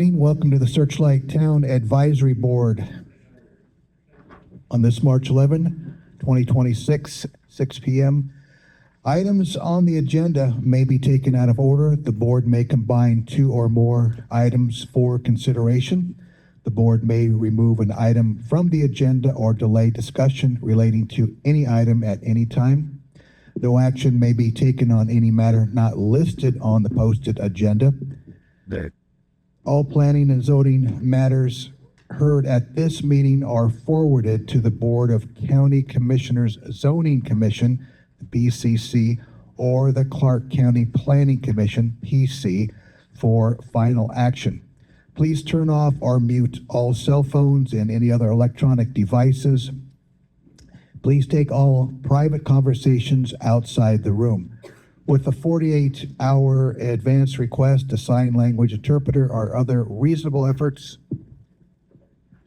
evening. Welcome to the Searchlight Town Advisory Board. On this March 11, 2026, 6 p.m. Items on the agenda may be taken out of order. The board may combine two or more items for consideration. The board may remove an item from the agenda or delay discussion relating to any item at any time. No action may be taken on any matter not listed on the posted agenda. All planning and zoning matters heard at this meeting are forwarded to the Board of County Commissioners Zoning Commission, BCC, or the Clark County Planning Commission, PC, for final action. Please turn off or mute all cell phones and any other electronic devices. Please take all private conversations outside the room. With a 48-hour advance request, a sign language interpreter or other reasonable efforts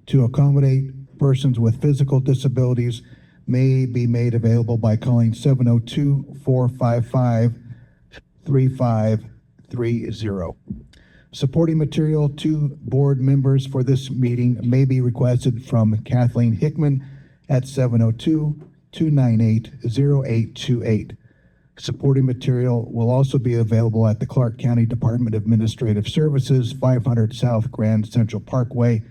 to accommodate persons with physical disabilities may be made available by calling 702-455-3530. Supporting material to board members for this meeting may be requested from Kathleen Hickman at 702-298-0828. Supporting material will also be available at the Clark County Department of Administrative Services, 500 South Grand Central Parkway,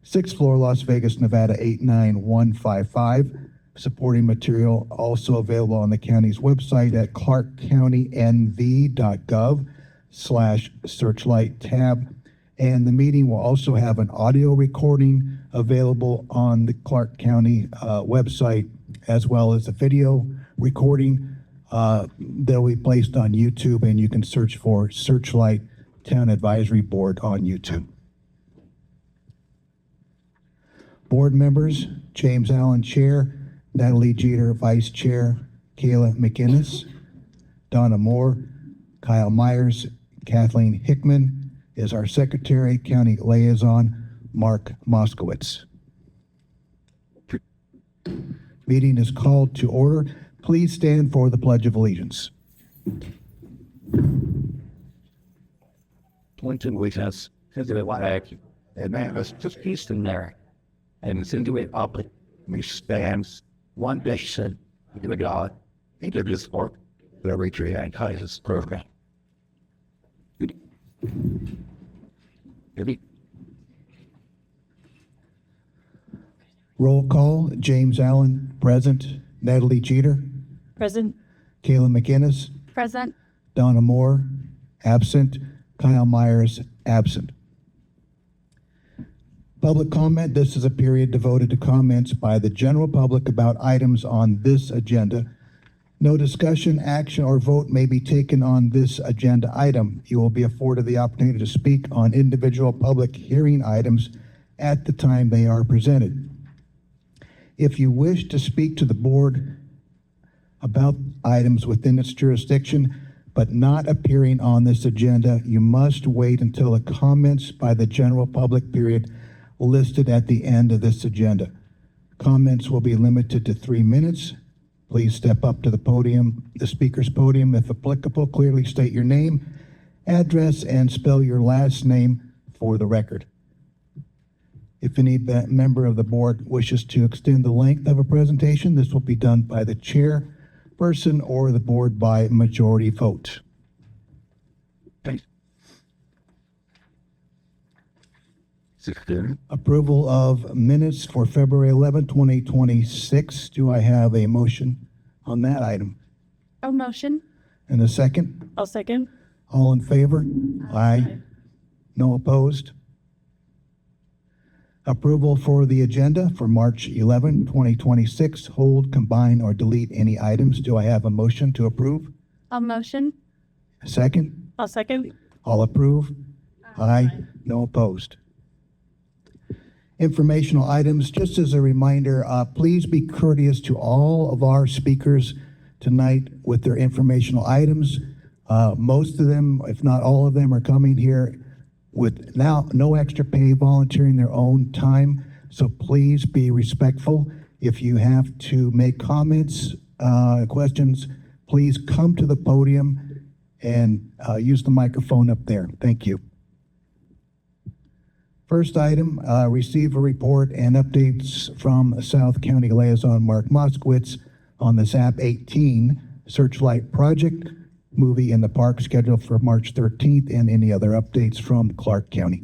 6th floor, Las Vegas, Nevada, 89155. Supporting material also available on the county's website at clarkcountynv.gov/searchlight tab. And the meeting will also have an audio recording available on the Clark County website, as well as a video recording that will be placed on YouTube, and you can search for Searchlight Town Advisory Board on YouTube. Board members: James Allen, Chair; Natalie Jeter, Vice Chair; Kayla McInnes; Donna Moore; Kyle Myers; Kathleen Hickman is our Secretary; County Liaison Mark Moskowitz. Meeting is called to order. Please stand for the Pledge of Allegiance. Clinton which has the flag and man is just peace in there, and it's into a public which stands one nation under God, indivisible, with liberty and justice for all. Roll call: James Allen, present; Natalie Jeter, Present. Kayla McInnes, Present. Donna Moore, absent; Kyle Myers, absent. Public comment: this is a period devoted to comments by the general public about items on this agenda. No discussion, action, or vote may be taken on this agenda item. You will be afforded the opportunity to speak on individual public hearing items at the time they are presented. If you wish to speak to the board about items within its jurisdiction, but not appearing on this agenda, you must wait until the comments by the general public period listed at the end of this agenda. Comments will be limited to 3 minutes. Please step up to the podium, the speaker's podium. If applicable, clearly state your name, address, and spell your last name for the record. If any member of the board wishes to extend the length of a presentation, this will be done by the chairperson or the board by majority vote. Approval of minutes for February 11, 2026. Do I have a motion on that item? Oh, motion. And a second? I'll second. All in favor? Aye. No opposed? Approval for the agenda for March 11, 2026. Hold, combine, or delete any items. Do I have a motion to approve? I'll motion. A second? I'll second. All approve? Aye. No opposed. Informational items. Just as a reminder, please be courteous to all of our speakers tonight with their informational items. Most of them, if not all of them, are coming here with now no extra pay, volunteering their own time. So please be respectful. If you have to make comments, questions, please come to the podium and use the microphone up there. Thank you. First item, receive a report and updates from South County Liaison Mark Moskowitz on the ZAP 18 Searchlight project movie in the park scheduled for March 13th, and any other updates from Clark County.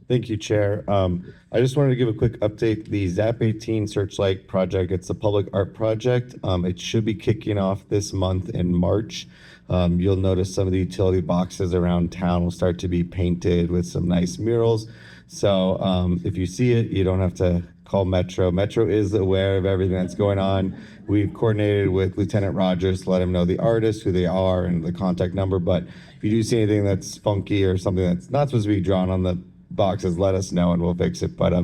Thank you, Chair. I just wanted to give a quick update. The ZAP 18 Searchlight project, it's a public art project. It should be kicking off this month in March. You'll notice some of the utility boxes around town will start to be painted with some nice murals. So if you see it, you don't have to call Metro. Metro is aware of everything that's going on. We've coordinated with Lieutenant Rogers to let him know the artist, who they are, and the contact number. But if you do see anything that's funky or something that's not supposed to be drawn on the boxes, let us know and we'll fix it. But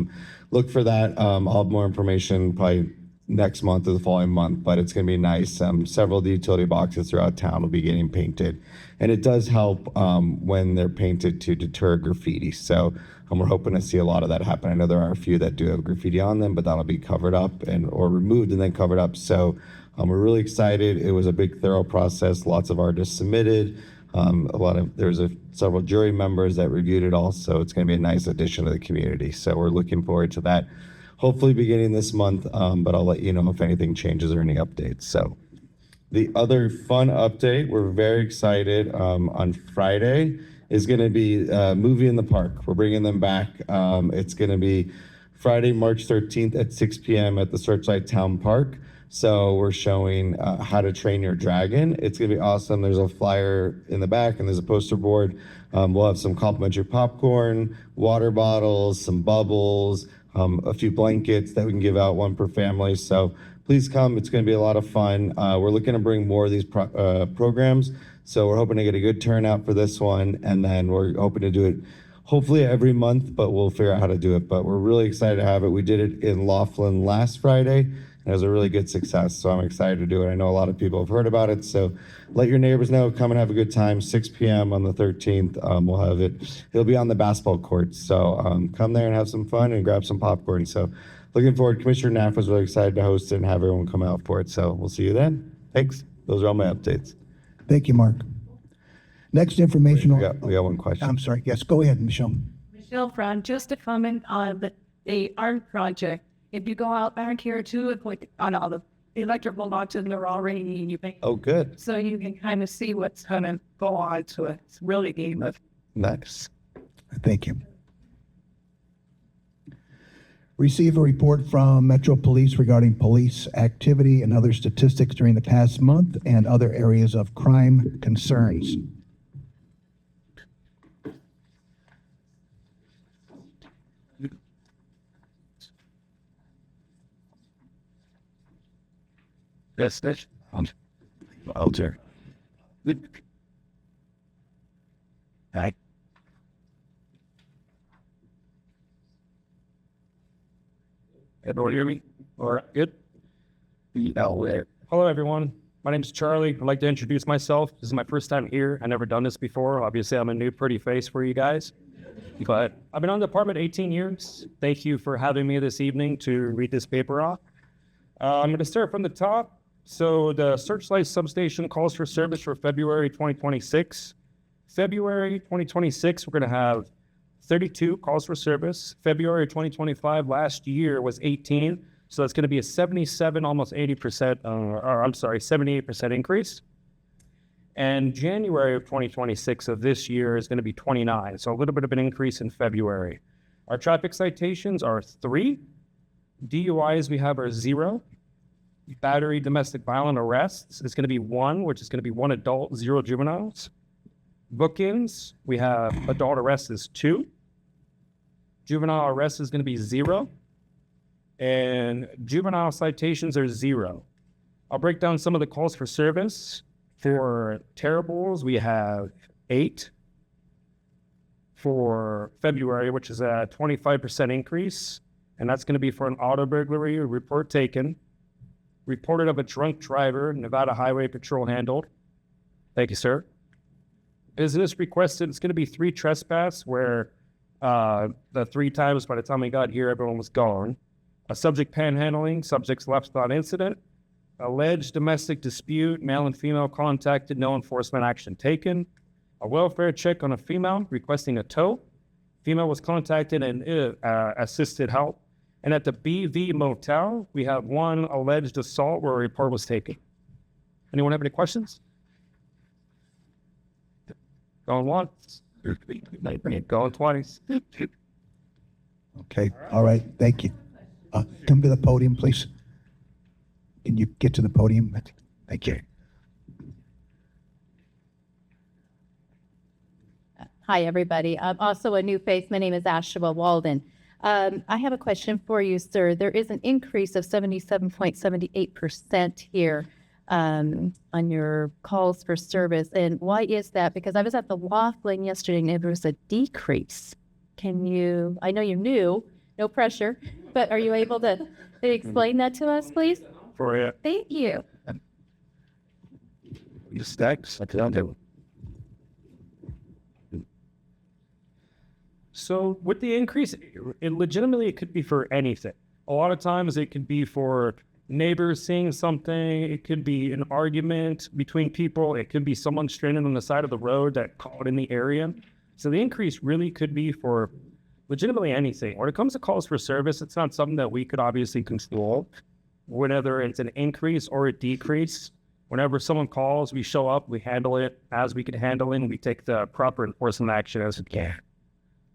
look for that. I'll have more information probably next month or the following month, but it's going to be nice. Several of the utility boxes throughout town will be getting painted, and it does help when they're painted to deter graffiti. So we're hoping to see a lot of that happen. I know there are a few that do have graffiti on them, but that'll be covered up or removed and then covered up. So we're really excited. It was a big, thorough process. Lots of artists submitted. There's several jury members that reviewed it all, so it's going to be a nice addition to the community. So we're looking forward to that, hopefully beginning this month, but I'll let you know if anything changes or any updates. So the other fun update, we're very excited, on Friday is going to be a movie in the park. We're bringing them back. It's going to be Friday, March 13th at 6 p.m. at the Searchlight Town Park. So we're showing How to Train Your Dragon. It's going to be awesome. There's a flyer in the back and there's a poster board. We'll have some complimentary popcorn, water bottles, some bubbles, a few blankets that we can give out, one per family. So please come. It's going to be a lot of fun. We're looking to bring more of these programs. So we're hoping to get a good turnout for this one. And then we're hoping to do it hopefully every month, but we'll figure out how to do it. But we're really excited to have it. We did it in Laughlin last Friday. It was a really good success, so I'm excited to do it. I know a lot of people have heard about it, so let your neighbors know. Come and have a good time. 6 p.m. on the 13th, we'll have it. It'll be on the basketball courts, so come there and have some fun and grab some popcorn. So looking forward. Commissioner Knapp was really excited to host it and have everyone come out for it, so we'll see you then. Thanks. Those are all my updates. Thank you, Mark. Next informational. We got one question. I'm sorry. Yes, go ahead, Michelle. Michelle Brown, just a comment on the art project. If you go out back here too, it's like on all the electrical boxes, they're already you paint. Oh, good. So you can kind of see what's going to go on to it. It's really neat. Nice. Thank you. Receive a report from Metro Police regarding police activity and other statistics during the past month and other areas of crime concerns. That's Alter. Good. Hi. Everyone hear me? All right, good. Hello, everyone. My name is Charlie. I'd like to introduce myself. This is my first time here. I've never done this before. Obviously, I'm a new pretty face for you guys. But I've been on the department 18 years. Thank you for having me this evening to read this paper off. I'm going to start from the top. So the Searchlight substation calls for service for February 2026. February 2026, we're going to have 32 calls for service. February 2025 last year was 18. So that's going to be a 77, almost 80%, 78% increase. And January of 2026 of this year is going to be 29. So a little bit of an increase in February. Our traffic citations are 3. DUIs we have are 0. Battery domestic violent arrests is going to be 1, which is going to be 1 adult, 0 juveniles. Bookings, we have adult arrests is 2. Juvenile arrest is going to be 0. And juvenile citations are 0. I'll break down some of the calls for service. For terribles, we have 8. For February, which is a 25% increase, and that's going to be for an auto burglary report taken. Reported of a drunk driver, Nevada Highway Patrol handled. Thank you, sir. Business requested, it's going to be 3 trespass, where the 3 times by the time we got here, everyone was gone. A subject panhandling, subjects left without incident. Alleged domestic dispute, male and female contacted, no enforcement action taken. A welfare check on a female requesting a tow. female was contacted and assisted help. And at the BV Motel, we have one alleged assault where a report was taken. Anyone have any questions? Going once. Going twice. Okay, all right, thank you. Come to the podium, please. Can you get to the podium? Thank you. Hi, everybody. I'm also a new face. My name is Ashua Walden. I have a question for you, sir. There is an increase of 77.78% here on your calls for service. And why is that? Because I was at the Laughlin yesterday and there was a decrease. Can you, I know you're new, no pressure, but are you able to explain that to us, please? For it. Thank you. You stacks. I don't know. So with the increase, it could be for anything. A lot of times it could be for neighbors seeing something. It could be an argument between people. It could be someone stranded on the side of the road that caught in the area. So the increase really could be for legitimately anything. When it comes to calls for service, it's not something that we could obviously control. Whether it's an increase or a decrease, whenever someone calls, we show up, we handle it as we can handle it, and we take the proper enforcement action as we can.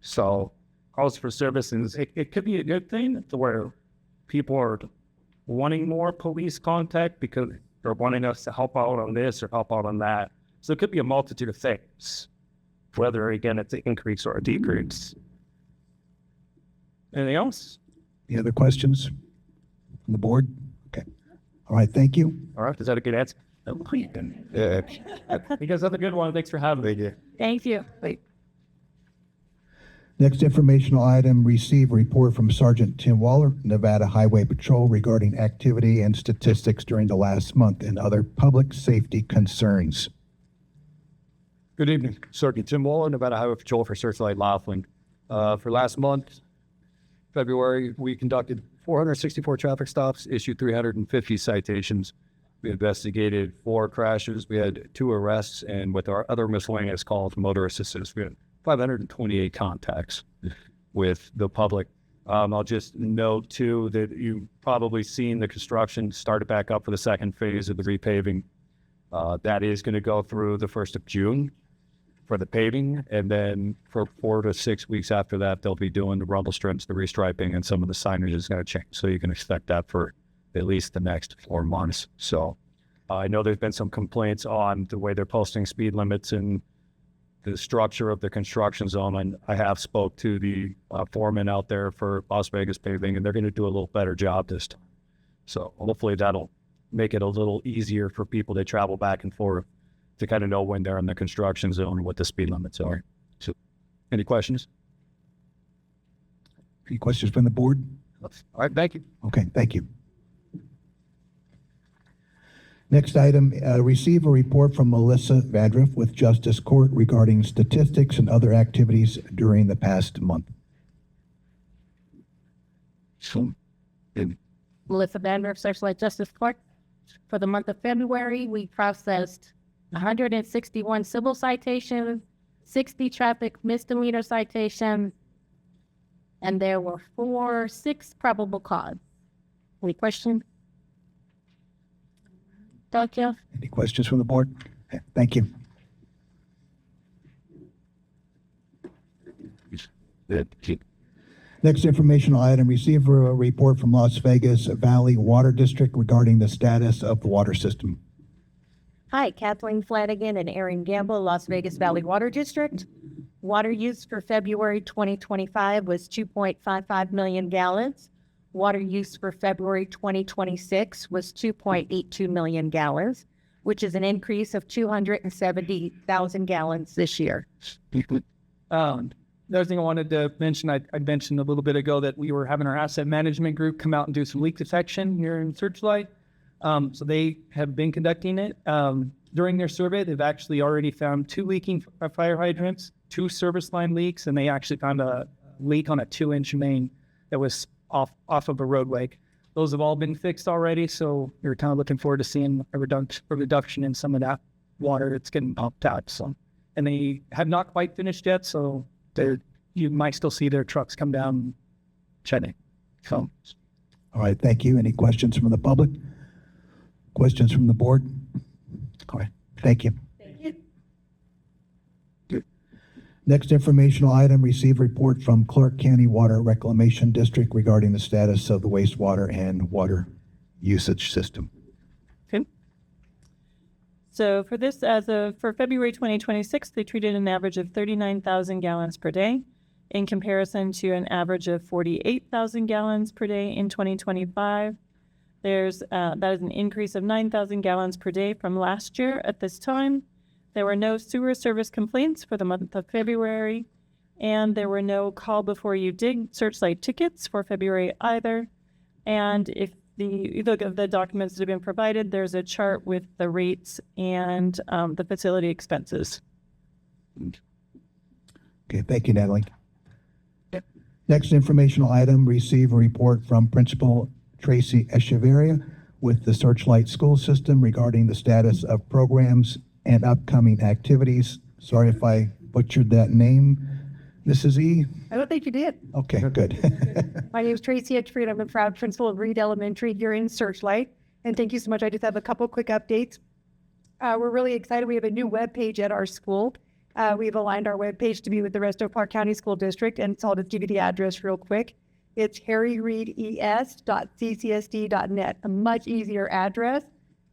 So calls for services, it could be a good thing to where people are wanting more police contact because they're wanting us to help out on this or help out on that. So it could be a multitude of things, whether, again, it's an increase or a decrease. Anything else? Any other questions from the board? Okay. All right, thank you. All right, is that a good answer? Yeah. You guys have a good one. Thanks for having me. Thank you. Wait. Next informational item, receive report from Sergeant Tim Waller, Nevada Highway Patrol regarding activity and statistics during the last month and other public safety concerns. Good evening, Sergeant Tim Waller, Nevada Highway Patrol for Searchlight Laughlin. For last month, February, we conducted 464 traffic stops, issued 350 citations. We investigated 4 crashes. We had 2 arrests, and with our other miscellaneous calls, motor assistance, we had 528 contacts with the public. I'll just note, too, that you've probably seen the construction started back up for the second phase of the repaving. That is going to go through the 1st of June for the paving, and then for 4 to 6 weeks after that, they'll be doing the rumble strips, the restriping, and some of the signage is going to change. So you can expect that for at least the next 4 months. So I know there's been some complaints on the way they're posting speed limits and the structure of the construction zone. And I have spoke to the foreman out there for Las Vegas paving, and they're going to do a little better job this time. So hopefully that'll make it a little easier for people to travel back and forth to kind of know when they're in the construction zone and what the speed limits are. So any questions? Any questions from the board? All right, thank you. Okay, thank you. Next item, receive a report from Melissa Vadriff with Justice Court regarding statistics and other activities during the past month. Melissa Vander, Searchlight Justice Court. For the month of February, we processed 161 civil citations, 60 traffic misdemeanor citations, and there were 6 probable cause. Any questions? Thank you. Any questions from the board? Okay, thank you. Next informational item, receive a report from Las Vegas Valley Water District regarding the status of the water system. Hi, Kathleen Flanagan and Erin Gamble, Las Vegas Valley Water District. Water use for February 2025 was 2.55 million gallons. Water use for February 2026 was 2.82 million gallons, which is an increase of 270,000 gallons this year. Another thing I wanted to mention, I mentioned a little bit ago that we were having our asset management group come out and do some leak detection here in Searchlight. So they have been conducting it. During their survey, they've actually already found 2 leaking fire hydrants, 2 service line leaks, and they actually found a leak on a 2-inch main that was off of a roadway. Those have all been fixed already, so we're kind of looking forward to seeing a reduction in some of that water that's getting pumped out. So, and they have not quite finished yet, so they're you might still see their trucks come down Chetney. So All right, thank you. Any questions from the public? Questions from the board? All right, thank you. Next informational item, receive report from Clark County Water Reclamation District regarding the status of the wastewater and water usage system. So for this, for February 2026, they treated an average of 39,000 gallons per day in comparison to an average of 48,000 gallons per day in 2025. That is an increase of 9,000 gallons per day from last year at this time. There were no sewer service complaints for the month of February, and there were no call before you dig Searchlight tickets for February either. And if you look at the documents that have been provided, there's a chart with the rates and the facility expenses. Okay, thank you, Natalie. Next informational item, receive a report from Principal Tracy Echeverria with the Searchlight School System regarding the status of programs and upcoming activities. Sorry if I butchered that name. Mrs. E? I don't think you did. Okay, good. My name is Tracy Etchfried. I'm the proud principal of Reed Elementary here in Searchlight. And thank you so much. I just have a couple quick updates. We're really excited. We have a new webpage at our school. We've aligned our webpage to be with the rest of Clark County School District. And so I'll just give you the address real quick. It's harryreedes.ccsd.net, a much easier address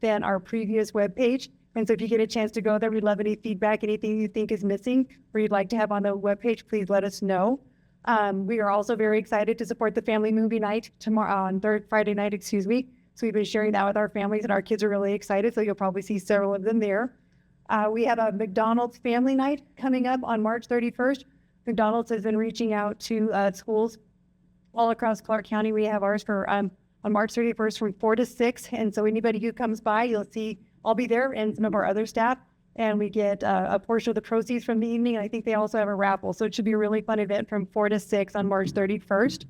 than our previous webpage. And so if you get a chance to go there, we'd love any feedback, anything you think is missing or you'd like to have on the webpage, please let us know. We are also very excited to support the family movie night tomorrow on Friday night, So we've been sharing that with our families and our kids are really excited. So you'll probably see several of them there. We have a McDonald's family night coming up on March 31st. McDonald's has been reaching out to schools all across Clark County. We have ours for on March 31st from 4 to 6. And so anybody who comes by, you'll see I'll be there and some of our other staff, and we get a portion of the proceeds from the evening. I think they also have a raffle, so it should be a really fun event from 4 to 6 on March 31st.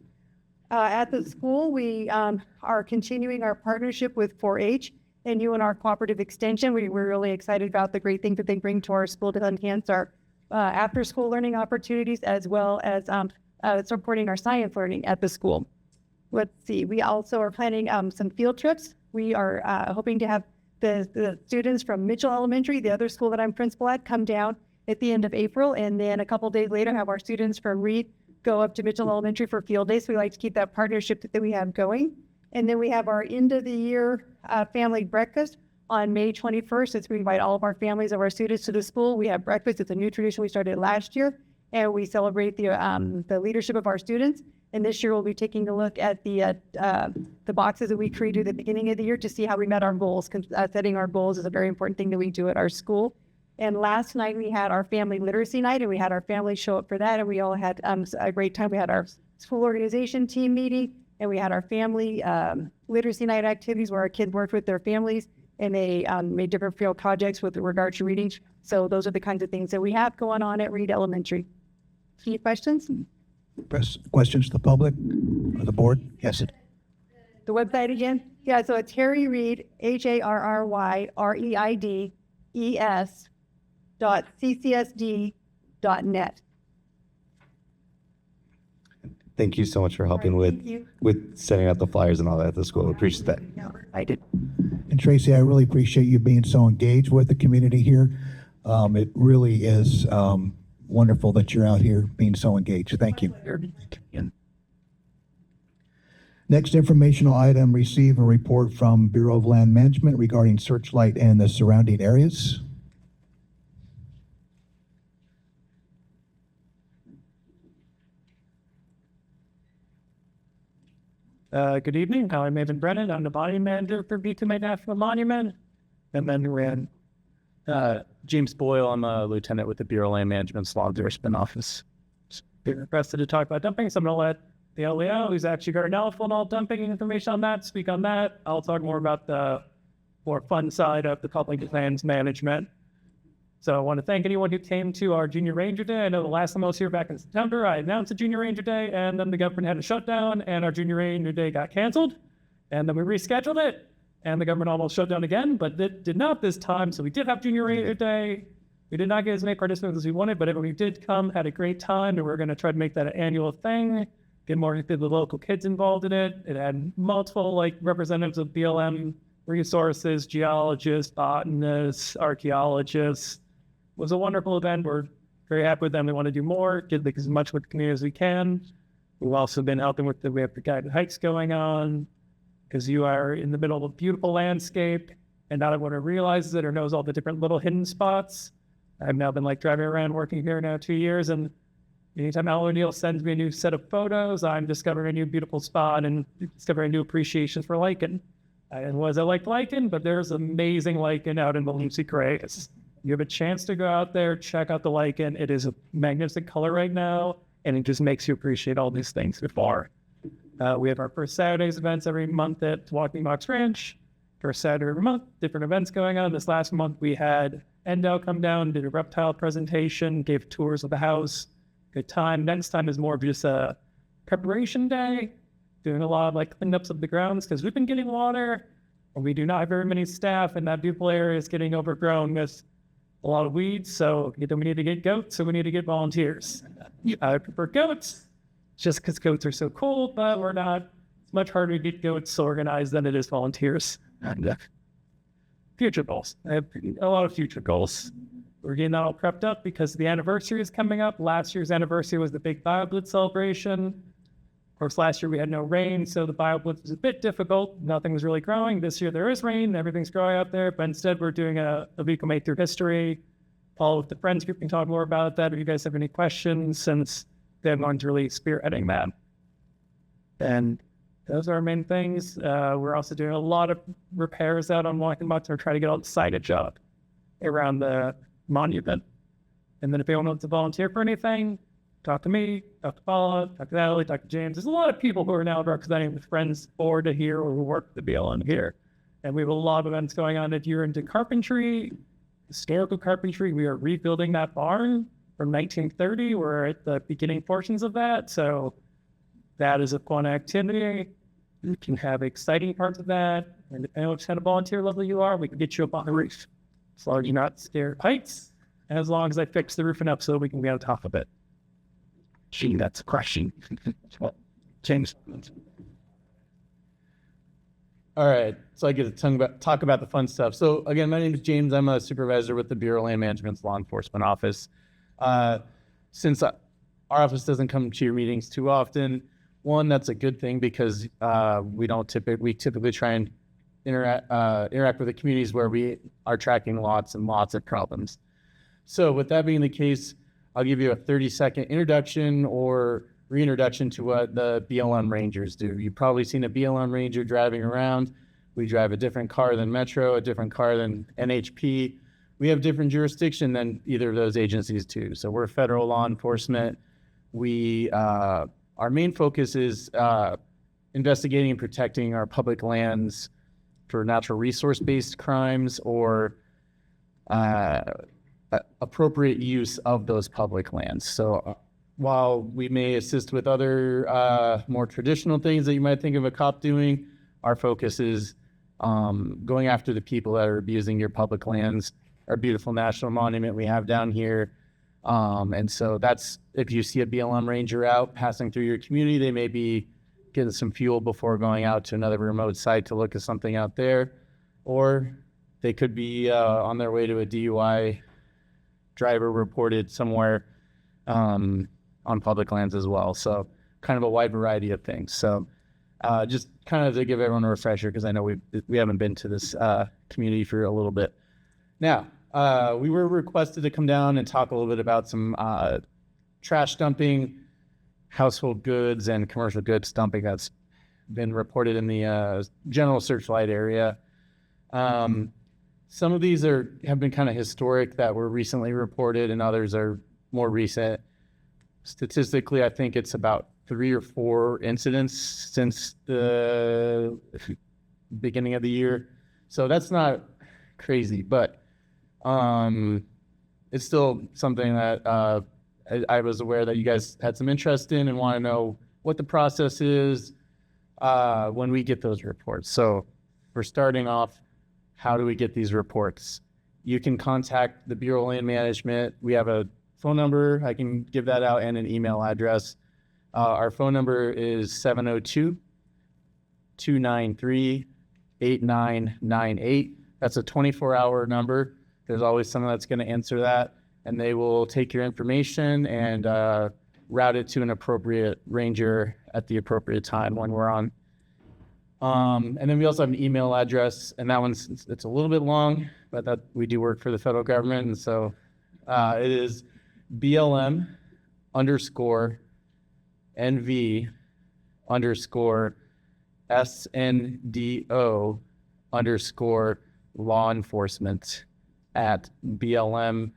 At the school, we are continuing our partnership with 4-H and UNR Cooperative Extension. We're really excited about the great things that they bring to our school to enhance our after-school learning opportunities as well as supporting our science learning at the school. Let's see, we also are planning some field trips. We are hoping to have the students from Mitchell Elementary, the other school that I'm principal at, come down at the end of April, and then a couple days later have our students from Reed go up to Mitchell Elementary for field days. So we like to keep that partnership that we have going. And then we have our end of the year family breakfast on May 21st. We invite all of our families of our students to the school. We have breakfast. It's a new tradition we started last year, and we celebrate the leadership of our students. And this year we'll be taking a look at the boxes that we created at the beginning of the year to see how we met our goals. Setting our goals is a very important thing that we do at our school. And last night we had our family literacy night, and we had our families show up for that, and we all had a great time. We had our school organization team meeting, and we had our family literacy night activities where our kids worked with their families, and they made different field projects with regard to reading. So those are the kinds of things that we have going on at Reed Elementary. Any questions? Questions to the public or the board? Yes. The website again? Yeah, so it's Harry Reed, HarryReedes.ccsd.net. Thank you so much for helping with sending out the flyers and all that at the school. Appreciate that. I did. And Tracy, I really appreciate you being so engaged with the community here. It really is wonderful that you're out here being so engaged. Thank you. Next informational item, receive a report from Bureau of Land Management regarding Searchlight and the surrounding areas. Good evening. I'm Evan Brennan. I'm the body manager for Butte National Monument. And then ran James Boyle. I'm a lieutenant with the Bureau of Land Management's Law Enforcement Office. Very requested to talk about dumping, so I'm going to let the LEO, who's actually got an elephant all dumping information on that, speak on that. I'll talk more about the more fun side of the public lands management. So I want to thank anyone who came to our Junior Ranger Day. I know the last time I was here back in September, I announced a Junior Ranger Day, and then the government had a shutdown, and our Junior Ranger Day got canceled. And then we rescheduled it, and the government almost shut down again, but it did not this time. So we did have Junior Ranger Day. We did not get as many participants as we wanted, but everyone who did come had a great time, and we're going to try to make that an annual thing, get more of the local kids involved in it. It had multiple representatives of BLM resources, geologists, botanists, archaeologists. It was a wonderful event. We're very happy with them. We want to do more, get as much with the community as we can. We've also been helping with we have the guided hikes going on, because you are in the middle of a beautiful landscape, and not everyone realizes it or knows all the different little hidden spots. I've now been driving around working here now 2 years, and anytime Al O'Neill sends me a new set of photos, I'm discovering a new beautiful spot and discovering new appreciations for lichen. And was I like lichen, but there's amazing lichen out in the Lucy Crags. You have a chance to go out there, check out the lichen. It is a magnificent color right now, and it just makes you appreciate all these things before. We have our first Saturdays events every month at Walking Box Ranch. First Saturday every month, different events going on. This last month we had Endo come down, did a reptile presentation, gave tours of the house. Good time. Next time is more of just a preparation day, doing a lot of cleanups of the grounds, because we've been getting water, and we do not have very many staff, and that beautiful area is getting overgrown with a lot of weeds. So either we need to get goats or we need to get volunteers. I prefer goats, just because goats are so cool, but we're not. It's much harder to get goats organized than it is volunteers. And future goals. I have a lot of future goals. We're getting that all prepped up because the anniversary is coming up. Last year's anniversary was the big BioBlitz celebration. Of course, last year we had no rain, so the BioBlitz was a bit difficult. Nothing was really growing. This year there is rain. Everything's growing out there. But instead, we're doing a week of Made Through History. Follow with the Friends group and talk more about that if you guys have any questions, since they're going to really spearheading that. And those are our main things. We're also doing a lot of repairs out on Walking Box. We're trying to get all the signage up around the monument. And then if anyone wants to volunteer for anything, talk to me, talk to Paula, talk to Natalie, talk to James. There's a lot of people who are now representing the Friends board here or who work at the BLM here. And we have a lot of events going on. If you're into carpentry, historical carpentry, we are rebuilding that barn from 1930. We're at the beginning portions of that. So that is a fun activity. You can have exciting parts of that. And depending on what kind of volunteer level you are, we can get you up on the roof. As long as you're not scared of heights, and as long as I fix the roofing up so we can be on top of it. Gee, that's crushing. James. All right, so I get to talk about the fun stuff. So again, my name is James. I'm a supervisor with the Bureau of Land Management's Law Enforcement Office. Since our office doesn't come to your meetings too often, one, that's a good thing, because we typically try and interact with the communities where we are tracking lots and lots of problems. So with that being the case, I'll give you a 30-second introduction or reintroduction to what the BLM Rangers do. You've probably seen a BLM Ranger driving around. We drive a different car than Metro, a different car than NHP. We have different jurisdiction than either of those agencies too. So we're federal law enforcement. Our main focus is investigating and protecting our public lands for natural resource-based crimes or appropriate use of those public lands. So while we may assist with other more traditional things that you might think of a cop doing, our focus is going after the people that are abusing your public lands, our beautiful national monument we have down here. And so that's, if you see a BLM Ranger out passing through your community, they may be getting some fuel before going out to another remote site to look at something out there, or they could be on their way to a DUI driver reported somewhere on public lands as well. So kind of a wide variety of things. So just kind of to give everyone a refresher, because I know we haven't been to this community for a little bit. Now, we were requested to come down and talk a little bit about some trash dumping, household goods, and commercial goods dumping that's been reported in the general Searchlight area. Some of these have been kind of historic that were recently reported, and others are more recent. Statistically, I think it's about 3 or 4 incidents since the beginning of the year. So that's not crazy, but it's still something that I was aware that you guys had some interest in and want to know what the process is when we get those reports. So for starting off, how do we get these reports? you can contact the Bureau of Land Management. We have a phone number. I can give that out, and an email address. Our phone number is 702-293-8998. That's a 24-hour number. There's always someone that's going to answer that, and they will take your information and route it to an appropriate ranger at the appropriate time when we're on. And then we also have an email address, and that it's a little bit long, but that we do work for the federal government, and so it is BLM_SNDO_law enforcement at blm.gov.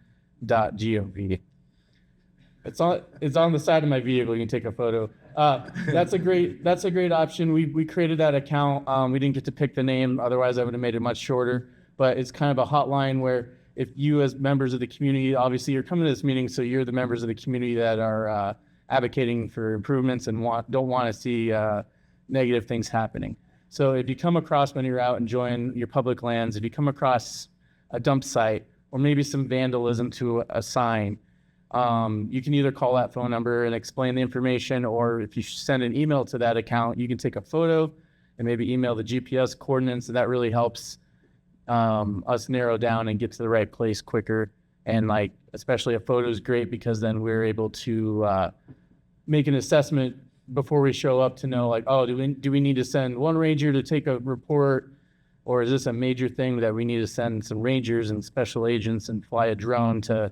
It's on the side of my vehicle. You can take a photo. That's a great option. We created that account. We didn't get to pick the name. Otherwise, I would have made it much shorter. But it's kind of a hotline where if you, as members of the community, obviously you're coming to this meeting, so you're the members of the community that are advocating for improvements and don't want to see negative things happening. So if you come across, when you're out enjoying your public lands, if you come across a dump site or maybe some vandalism to a sign, you can either call that phone number and explain the information, or if you send an email to that account, you can take a photo and maybe email the GPS coordinates, and that really helps us narrow down and get to the right place quicker. And like, especially a photo is great because then we're able to make an assessment before we show up to know, like, oh, do we need to send one ranger to take a report, or is this a major thing that we need to send some rangers and special agents and fly a drone to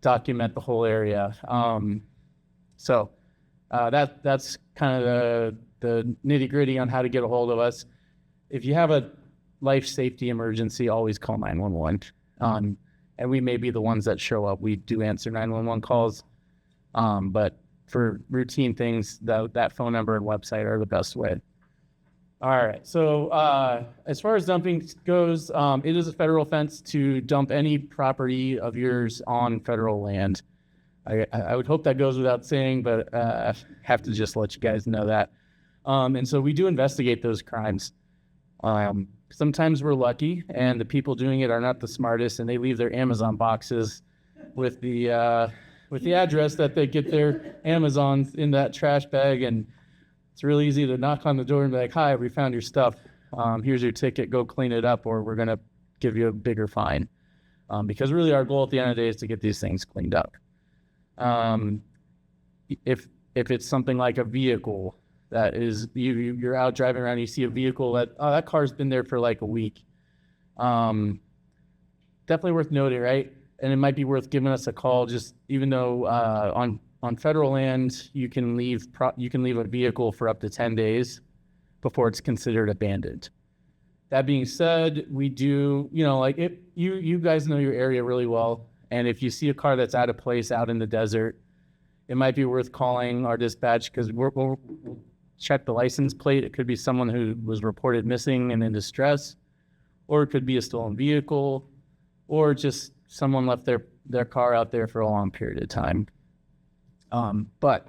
document the whole area? So that's kind of the nitty gritty on how to get a hold of us. If you have a life safety emergency, always call 911. And we may be the ones that show up. We do answer 911 calls, but for routine things, that phone number and website are the best way. All right, so as far as dumping goes, it is a federal offense to dump any property of yours on federal land. I would hope that goes without saying, but I have to just let you guys know that. And so we do investigate those crimes. Sometimes we're lucky, and the people doing it are not the smartest, and they leave their Amazon boxes with the address that they get their Amazon in that trash bag, and it's really easy to knock on the door and be like, "Hi, we found your stuff. Here's your ticket. Go clean it up, or we're gonna give you a bigger fine." Because really, our goal at the end of the day is to get these things cleaned up. If it's something like a vehicle that is you're out driving around, you see a vehicle that car's been there for like a week. Definitely worth noting, right? And it might be worth giving us a call. Just even though on federal land you can leave a vehicle for up to 10 days before it's considered abandoned. That being said, we do, like if you guys know your area really well, and if you see a car that's out of place out in the desert, it might be worth calling our dispatch, because we'll check the license plate. It could be someone who was reported missing and in distress, or it could be a stolen vehicle, or just someone left their car out there for a long period of time. But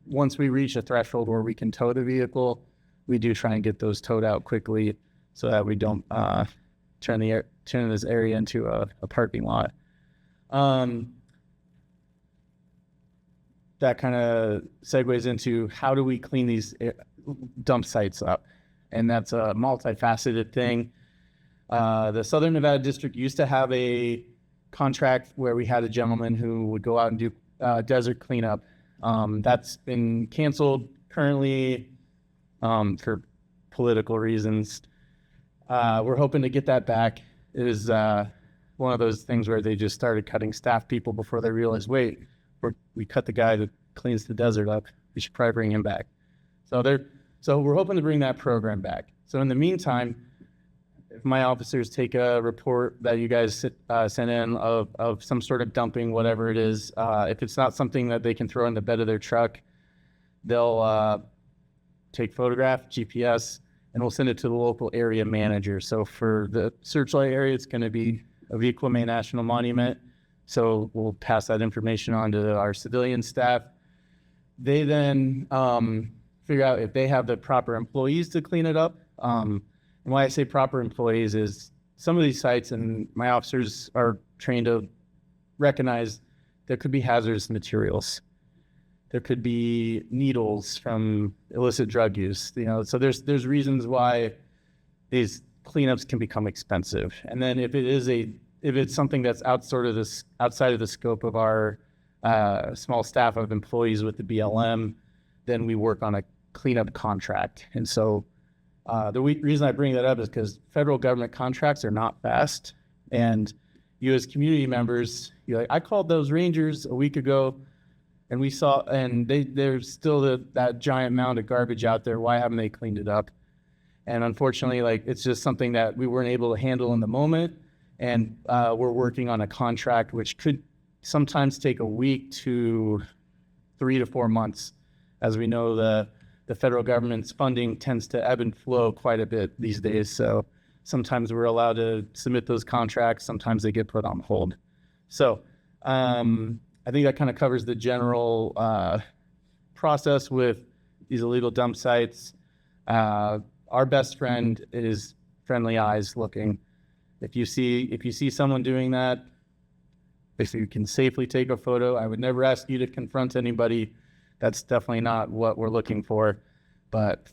once we reach a threshold where we can tow the vehicle, we do try and get those towed out quickly so that we don't turn this area into a parking lot. That kind of segues into how do we clean these dump sites up? And that's a multifaceted thing. The Southern Nevada District used to have a contract where we had a gentleman who would go out and do desert cleanup. That's been canceled currently for political reasons. We're hoping to get that back. It is one of those things where they just started cutting staff people before they realized, wait, we cut the guy that cleans the desert up. We should probably bring him back. So we're hoping to bring that program back. So in the meantime, if my officers take a report that you guys sent in of some sort of dumping, whatever it is, if it's not something that they can throw in the bed of their truck, they'll take photograph, GPS, and we'll send it to the local area manager. So for the Searchlight area, it's going to be a Informational National Monument. So we'll pass that information on to our civilian staff. They then figure out if they have the proper employees to clean it up. And why I say proper employees is some of these sites, and my officers are trained to recognize there could be hazardous materials. There could be needles from illicit drug use, so there's reasons why these cleanups can become expensive. And then if it's something that's outside of the scope of our small staff of employees with the BLM, then we work on a cleanup contract. And so the reason I bring that up is because federal government contracts are not fast. And you as community members, you're like, I called those rangers a week ago and we saw, and there's still that giant mound of garbage out there. Why haven't they cleaned it up? And unfortunately, it's just something that we weren't able to handle in the moment. And we're working on a contract, which could sometimes take a week to 3 to 4 months. As we know, the federal government's funding tends to ebb and flow quite a bit these days. So sometimes we're allowed to submit those contracts. Sometimes they get put on hold. So I think that kind of covers the general process with these illegal dump sites. Our best friend is friendly eyes looking. If you see someone doing that, if you can safely take a photo, I would never ask you to confront anybody. That's definitely not what we're looking for. But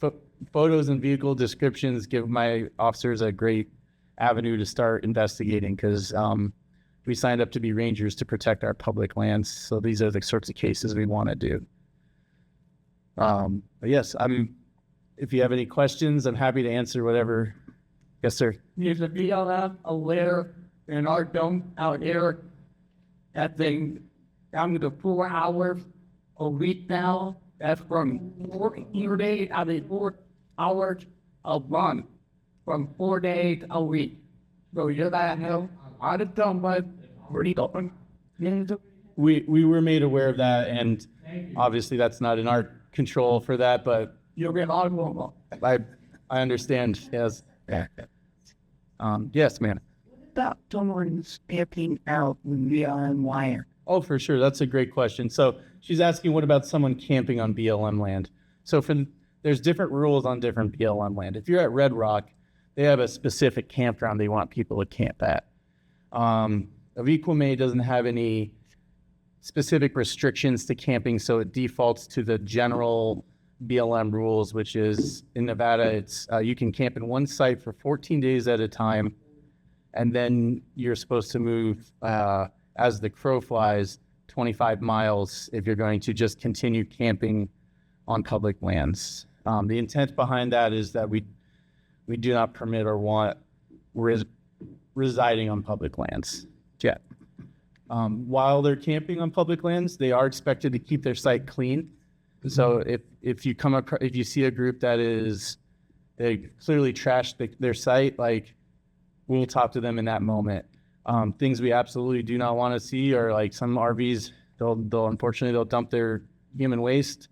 photos and vehicle descriptions give my officers a great avenue to start investigating, because we signed up to be rangers to protect our public lands. So these are the sorts of cases we want to do. But yes, if you have any questions, I'm happy to answer whatever. Yes, sir. There's a BLM aware in our dump out here that they come to 4 hours a week now. That's from 4 days, 4 hours a month, from 4 days a week. So you gotta know how to dump it, pretty open. We were made aware of that, and obviously that's not in our control for that, but You'll get all normal. I understand. Yes. Yes, ma'am. Stop someone stepping out beyond wire. Oh, for sure. That's a great question. So she's asking, what about someone camping on BLM land? So there's different rules on different BLM land. If you're at Red Rock, they have a specific campground they want people to camp at. Aviquame doesn't have any specific restrictions to camping, so it defaults to the general BLM rules, which is in Nevada, it's you can camp in one site for 14 days at a time, and then you're supposed to move as the crow flies 25 miles if you're going to just continue camping on public lands. The intent behind that is that we do not permit or want residing on public lands yet. While they're camping on public lands, they are expected to keep their site clean. So if you see a group that they clearly trashed their site, we'll talk to them in that moment. Things we absolutely do not want to see are some RVs. They'll unfortunately dump their human waste,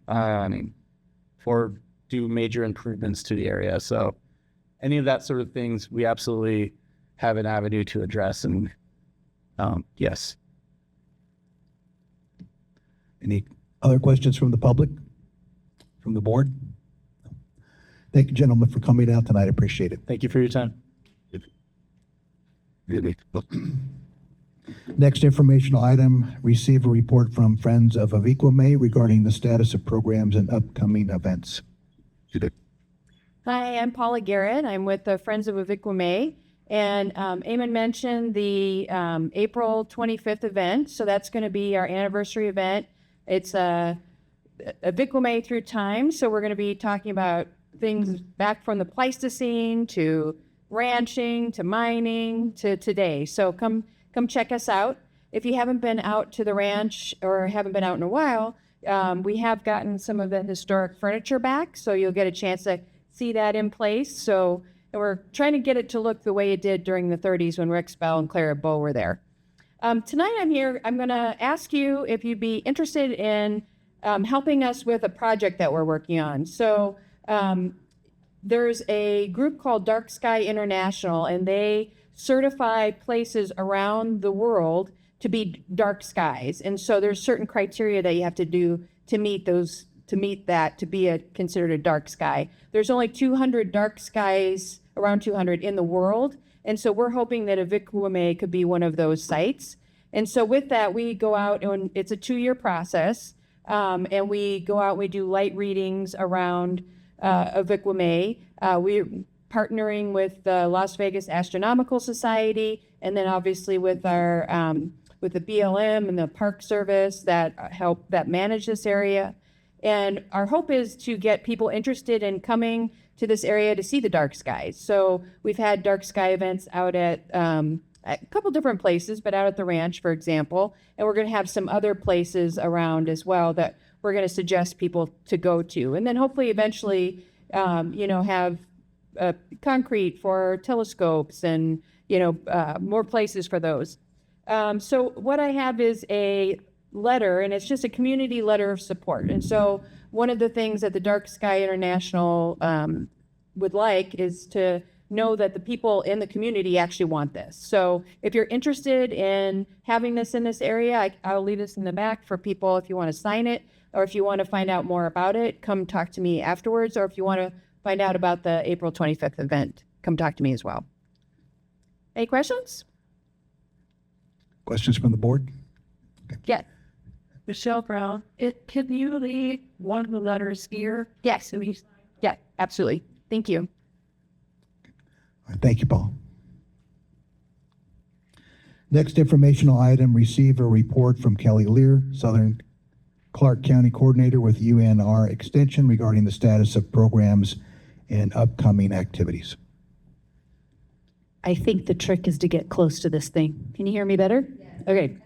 or do major improvements to the area. So any of that sort of things, we absolutely have an avenue to address. And yes. Any other questions from the public, from the board? Thank you, gentlemen, for coming out tonight. I appreciate it. Thank you for your time. Next informational item, receive a report from Friends of Aviquame regarding the status of programs and upcoming events. Hi, I'm Paula Garrett. I'm with the Friends of Aviquame. And Eamon mentioned the April 25th event. So that's going to be our anniversary event. It's Aviquame through time. So we're going to be talking about things back from the Pleistocene to ranching to mining to today. So come check us out. If you haven't been out to the ranch or haven't been out in a while, we have gotten some of the historic furniture back. So you'll get a chance to see that in place. So we're trying to get it to look the way it did during the 30s when Rick Spell and Clara Bow were there. Tonight I'm here, I'm going to ask you if you'd be interested in helping us with a project that we're working on. So there's a group called Dark Sky International, and they certify places around the world to be dark skies. And so there's certain criteria that you have to do to meet that to be considered a dark sky. There's only 200 dark skies, around 200 in the world, And so we're hoping that Avikwame could be one of those sites. And so with that, we go out and it's a 2-year process. And we go out, we do light readings around Avikwame. We're partnering with the Las Vegas Astronomical Society, and then obviously with our with the BLM and the Park Service that manage this area. And our hope is to get people interested in coming to this area to see the dark skies. So we've had dark sky events out at a couple different places, but out at the ranch, for example. And we're going to have some other places around as well that we're going to suggest people to go to. And then hopefully eventually, have concrete for telescopes and, more places for those. So what I have is a letter, and it's just a community letter of support. And so one of the things that the Dark Sky International would like is to know that the people in the community actually want this. So if you're interested in having this in this area, I'll leave this in the back for people if you want to sign it, or if you want to find out more about it, come talk to me afterwards, or if you want to find out about the April 25th event, come talk to me as well. Any questions? Questions from the board? Yes. Michelle Brown, can you leave one of the letters here? Yes. Yeah, absolutely. Thank you. All right, thank you, Paul. Next informational item, receive a report from Kelly Lear, Southern Clark County Coordinator with UNR Extension regarding the status of programs and upcoming activities. I think the trick is to get close to this thing. Can you hear me better? Yes. Okay.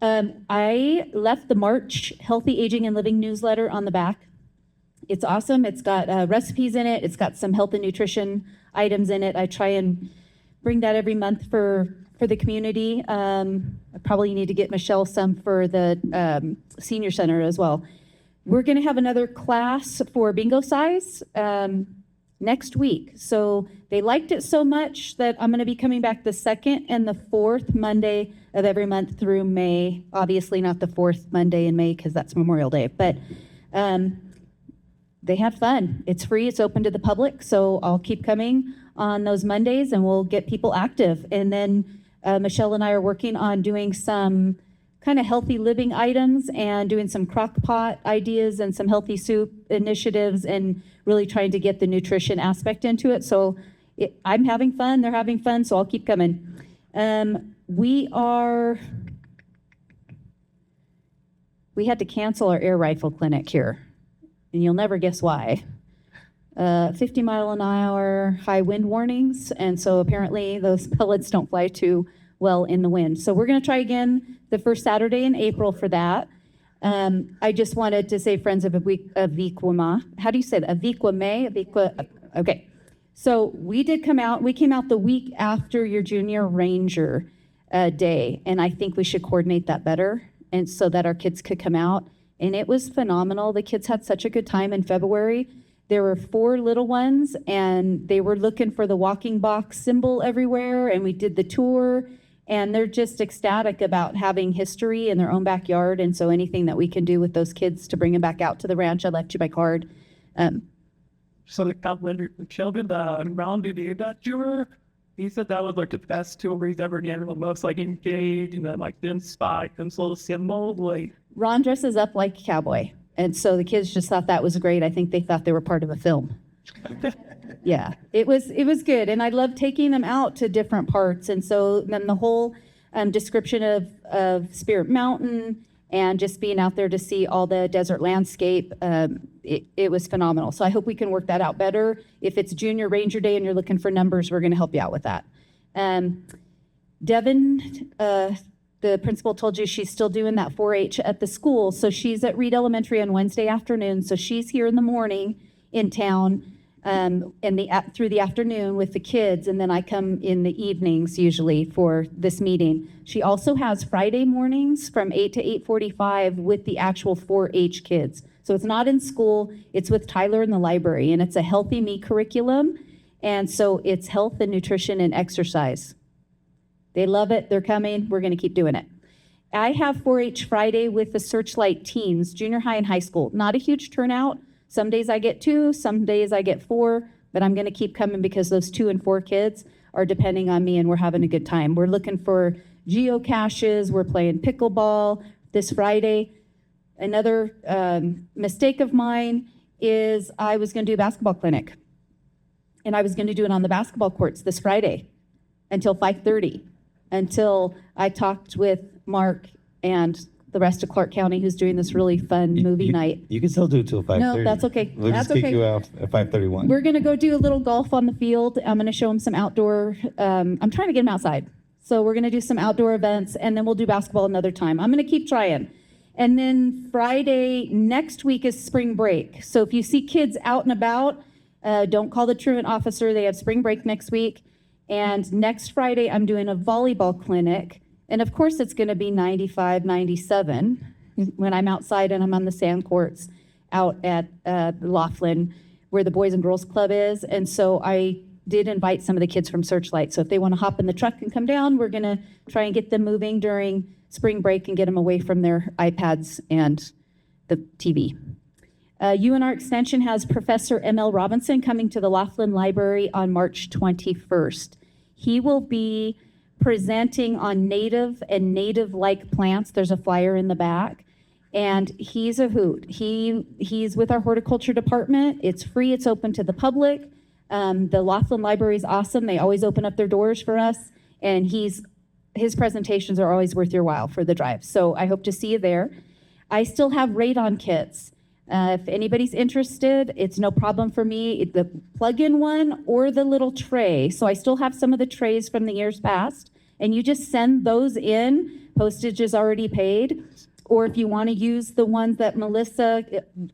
I left the March Healthy Aging and Living newsletter on the back. It's awesome. It's got recipes in it. It's got some health and nutrition items in it. I try and bring that every month for the community. I probably need to get Michelle some for the senior center as well. We're going to have another class for bingo size next week. So they liked it so much that I'm going to be coming back the 2nd and the 4th Monday of every month through May. Obviously not the 4th Monday in May because that's Memorial Day, but they had fun. It's free. It's open to the public. So I'll keep coming on those Mondays and we'll get people active. And then Michelle and I are working on doing some kind of healthy living items and doing some crock pot ideas and some healthy soup initiatives and really trying to get the nutrition aspect into it. So I'm having fun. They're having fun. So I'll keep coming. We had to cancel our air rifle clinic here. And you'll never guess why. 50 mile an hour high wind warnings. And so apparently those pellets don't fly too well in the wind. So we're going to try again the first Saturday in April for that. I just wanted to say Friends of Avikwame. How do you say that? Avikwame? Okay. So we came out the week after your Junior Ranger Day. And I think we should coordinate that better. And so that our kids could come out. And it was phenomenal. The kids had such a good time in February. There were 4 little ones, and they were looking for the walking box symbol everywhere, and we did the tour, and they're just ecstatic about having history in their own backyard, and so anything that we can do with those kids to bring them back out to the ranch, I left you my card. So the children around to do that tour, he said that was like the best tour he's ever done, the most like engaged, and then like them spike, them little symbols, like. Ron dresses up like a cowboy. And so the kids just thought that was great. I think they thought they were part of a film. Yeah, it was good. And I loved taking them out to different parts. And so then the whole description of Spirit Mountain and just being out there to see all the desert landscape, it was phenomenal. So I hope we can work that out better. If it's Junior Ranger Day and you're looking for numbers, we're going to help you out with that. Devin, the principal told you she's still doing that 4-H at the school. So she's at Reed Elementary on Wednesday afternoon. So she's here in the morning in town through the afternoon with the kids. And then I come in the evenings usually for this meeting. She also has Friday mornings from 8 to 8:45 with the actual 4-H kids. So it's not in school. It's with Tyler in the library. And it's a Healthy Me curriculum. And so it's health and nutrition and exercise. They love it. They're coming. We're going to keep doing it. I have 4-H Friday with the Searchlight teens, junior high and high school. Not a huge turnout. Some days I get 2, some days I get 4, but I'm going to keep coming because those 2 and 4 kids are depending on me, and we're having a good time. We're looking for geocaches. We're playing pickleball this Friday. Another mistake of mine is I was going to do a basketball clinic, and I was going to do it on the basketball courts this Friday until 5:30, until I talked with Mark and the rest of Clark County, who's doing this really fun movie night. You can still do it till 5:30. No, that's okay. We'll That's just kick okay. you out at 5:31. We're going to go do a little golf on the field. I'm going to show them some outdoor, I'm trying to get them outside. So we're going to do some outdoor events, and then we'll do basketball another time. I'm going to keep trying. And then Friday next week is spring break. So if you see kids out and about, don't call the truant officer. They have spring break next week. And next Friday, I'm doing a volleyball clinic. And of course, it's going to be 95, 97 when I'm outside and I'm on the sand courts out at Laughlin, where the Boys and Girls Club is. And so I did invite some of the kids from Searchlight. So if they want to hop in the truck and come down, we're going to try and get them moving during spring break and get them away from their iPads and the TV. UNR Extension has Professor M.L. Robinson coming to the Laughlin Library on March 21st. He will be presenting on native and native-like plants. There's a flyer in the back. And he's a hoot. He's with our horticulture department. It's free. It's open to the public. The Laughlin Library is awesome. They always open up their doors for us. And his presentations are always worth your while for the drive. So I hope to see you there. I still have radon kits. If anybody's interested, it's no problem for me. The plug-in one or the little tray. So I still have some of the trays from the years past. And you just send those in. Postage is already paid. Or if you want to use the ones that Melissa,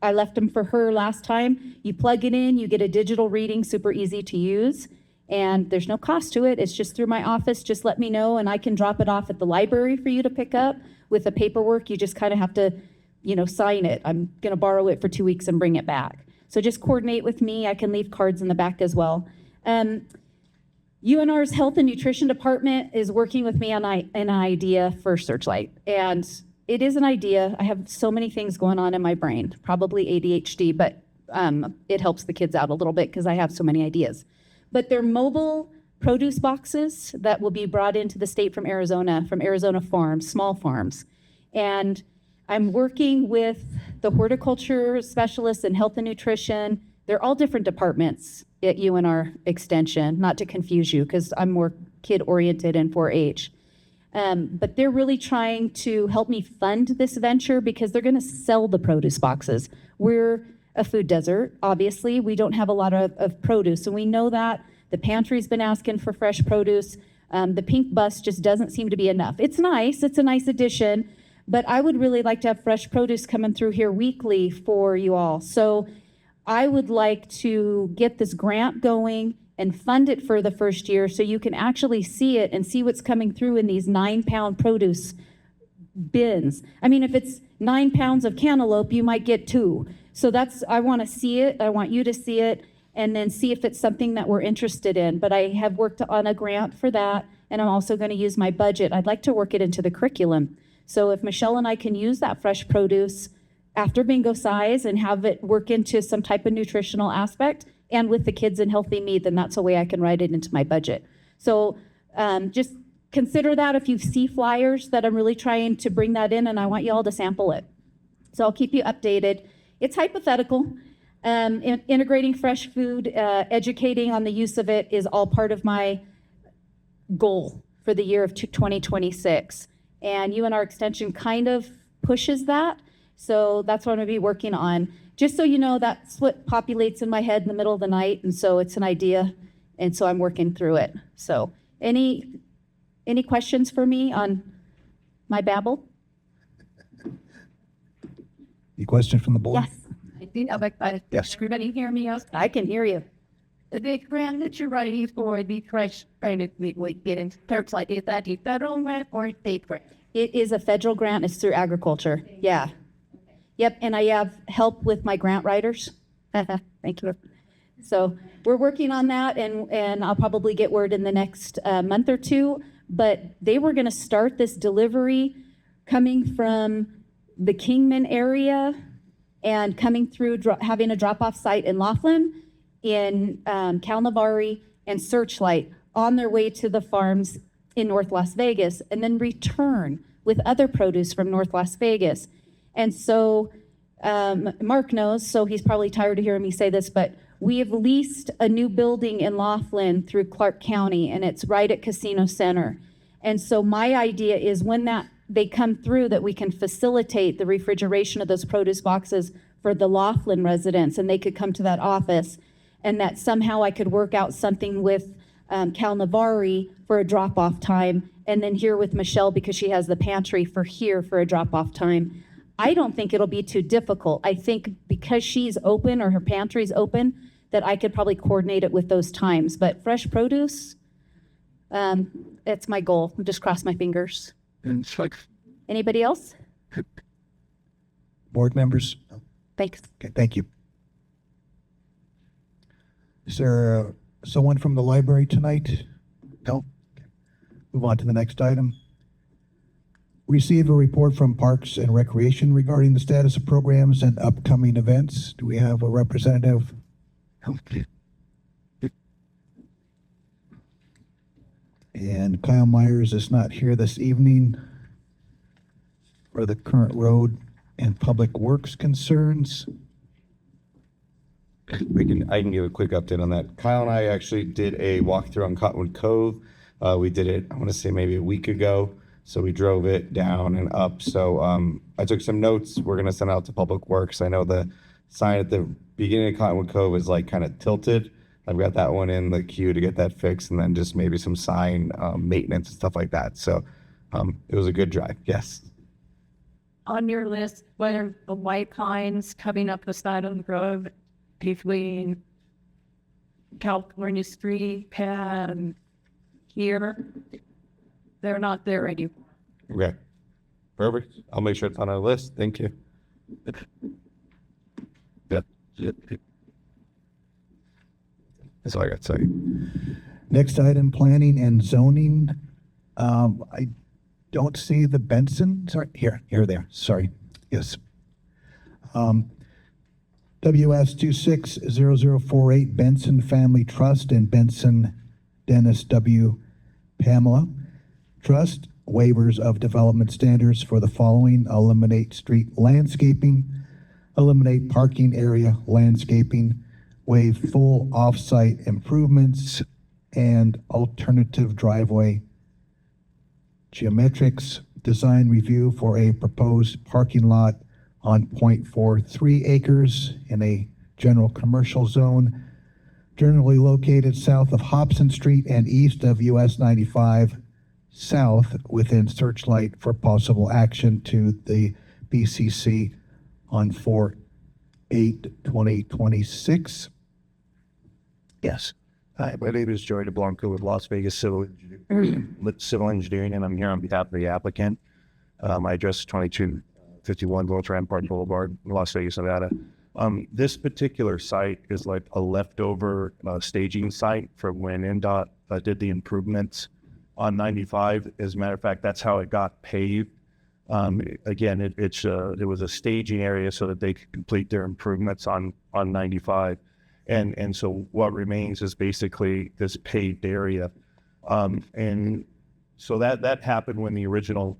I left them for her last time, you plug it in, you get a digital reading, super easy to use. And there's no cost to it. It's just through my office. Just let me know, and I can drop it off at the library for you to pick up. With the paperwork, you just kind of have to, sign it. I'm going to borrow it for 2 weeks and bring it back. So just coordinate with me. I can leave cards in the back as well. UNR's Health and Nutrition Department is working with me on an idea for Searchlight. And it is an idea. I have so many things going on in my brain, probably ADHD, but it helps the kids out a little bit because I have so many ideas. But they're mobile produce boxes that will be brought into the state from Arizona farms, small farms. And I'm working with the horticulture specialists and health and nutrition. They're all different departments at UNR Extension, not to confuse you because I'm more kid-oriented and 4-H. But they're really trying to help me fund this venture because they're going to sell the produce boxes. We're a food desert, obviously. We don't have a lot of produce, and we know that. The pantry's been asking for fresh produce. The pink bus just doesn't seem to be enough. It's nice. It's a nice addition, but I would really like to have fresh produce coming through here weekly for you all. So I would like to get this grant going and fund it for the first year so you can actually see it and see what's coming through in these 9-pound produce bins. I mean, if it's 9 pounds of cantaloupe, you might get 2. So I want to see it. I want you to see it and then see if it's something that we're interested in. But I have worked on a grant for that, and I'm also going to use my budget. I'd like to work it into the curriculum. So if Michelle and I can use that fresh produce after bingo size and have it work into some type of nutritional aspect and with the kids in healthy meat, then that's a way I can write it into my budget. So just consider that if you see flyers that I'm really trying to bring that in, and I want you all to sample it. So I'll keep you updated. It's hypothetical. Integrating fresh food, educating on the use of it is all part of my goal for the year of 2026. And UNR Extension kind of pushes that. So that's what I'm going to be working on. Just so you know, that's what populates in my head in the middle of the night. And so it's an idea. And so I'm working through it. So any questions for me on my babble? Any questions from the board? Yes, I think Yes. everybody hear me? I can hear you. The grant that you're writing for the fresh kind we get in Searchlight, is that a federal grant or a state grant? It is a federal grant. It's through agriculture. Yeah. Yep. And I have help with my grant writers. Thank you. So we're working on that, and I'll probably get word in the next month or two. But they were going to start this delivery coming from the Kingman area and coming through, having a drop-off site in Laughlin, in Kalnavari, and Searchlight, on their way to the farms in North Las Vegas and then return with other produce from North Las Vegas. And so Mark knows, so he's probably tired of hearing me say this, but we have leased a new building in Laughlin through Clark County, and it's right at Casino Center. And so my idea is when they come through, that we can facilitate the refrigeration of those produce boxes for the Laughlin residents, and they could come to that office, and that somehow I could work out something with Cal Navari for a drop-off time, and then here with Michelle, because she has the pantry for here for a drop-off time. I don't think it'll be too difficult. I think because she's open or her pantry's open, that I could probably coordinate it with those times. But fresh produce, that's my goal. Just cross my fingers. And it's like, Anybody else? Board members? Thanks. Okay, thank you. Is there someone from the library tonight? No? Okay. Move on to the next item. Receive a report from Parks and Recreation regarding the status of programs and upcoming events. Do we have a representative? And Kyle Myers is not here this evening for the current road and public works concerns. I can give a quick update on that. Kyle and I actually did a walkthrough on Cottonwood Cove. We did it, I want to say maybe a week ago. So we drove it down and up. So I took some notes. We're going to send out to Public Works. I know the sign at the beginning of Cottonwood Cove is like kind of tilted. I've got that one in the queue to get that fixed, and then just maybe some sign maintenance and stuff like that. So it was a good drive. Yes. On your list, what are the white pines coming up the side of the road between California Street and here? They're not there anymore. Okay. Perfect. I'll make sure it's on our list. Thank you. yeah. That's all I got to say. Next item, planning and zoning. I don't see the Benson. Sorry, here, there. Sorry. Yes. WS 260048 Benson Family Trust and Benson Dennis W. Pamela Trust. Waivers of development standards for the following: eliminate street landscaping, eliminate parking area landscaping, waive full off-site improvements, and alternative driveway geometrics. Design review for a proposed parking lot on 0.43 acres in a general commercial zone generally located south of Hobson Street and east of US 95 south within Searchlight for possible action to the BCC on 4/8/2026. Yes. Hi, my name is Joey DeBlanco with Las Vegas Civil Engineering, and I'm here on behalf of the applicant. My address is 2251 Willis Rampart Boulevard, Las Vegas, Nevada. This particular site is like a leftover staging site from when NDOT did the improvements on 95. As a matter of fact, that's how it got paved. Again, it was a staging area so that they could complete their improvements on 95. And so what remains is basically this paved area. And so that happened when the original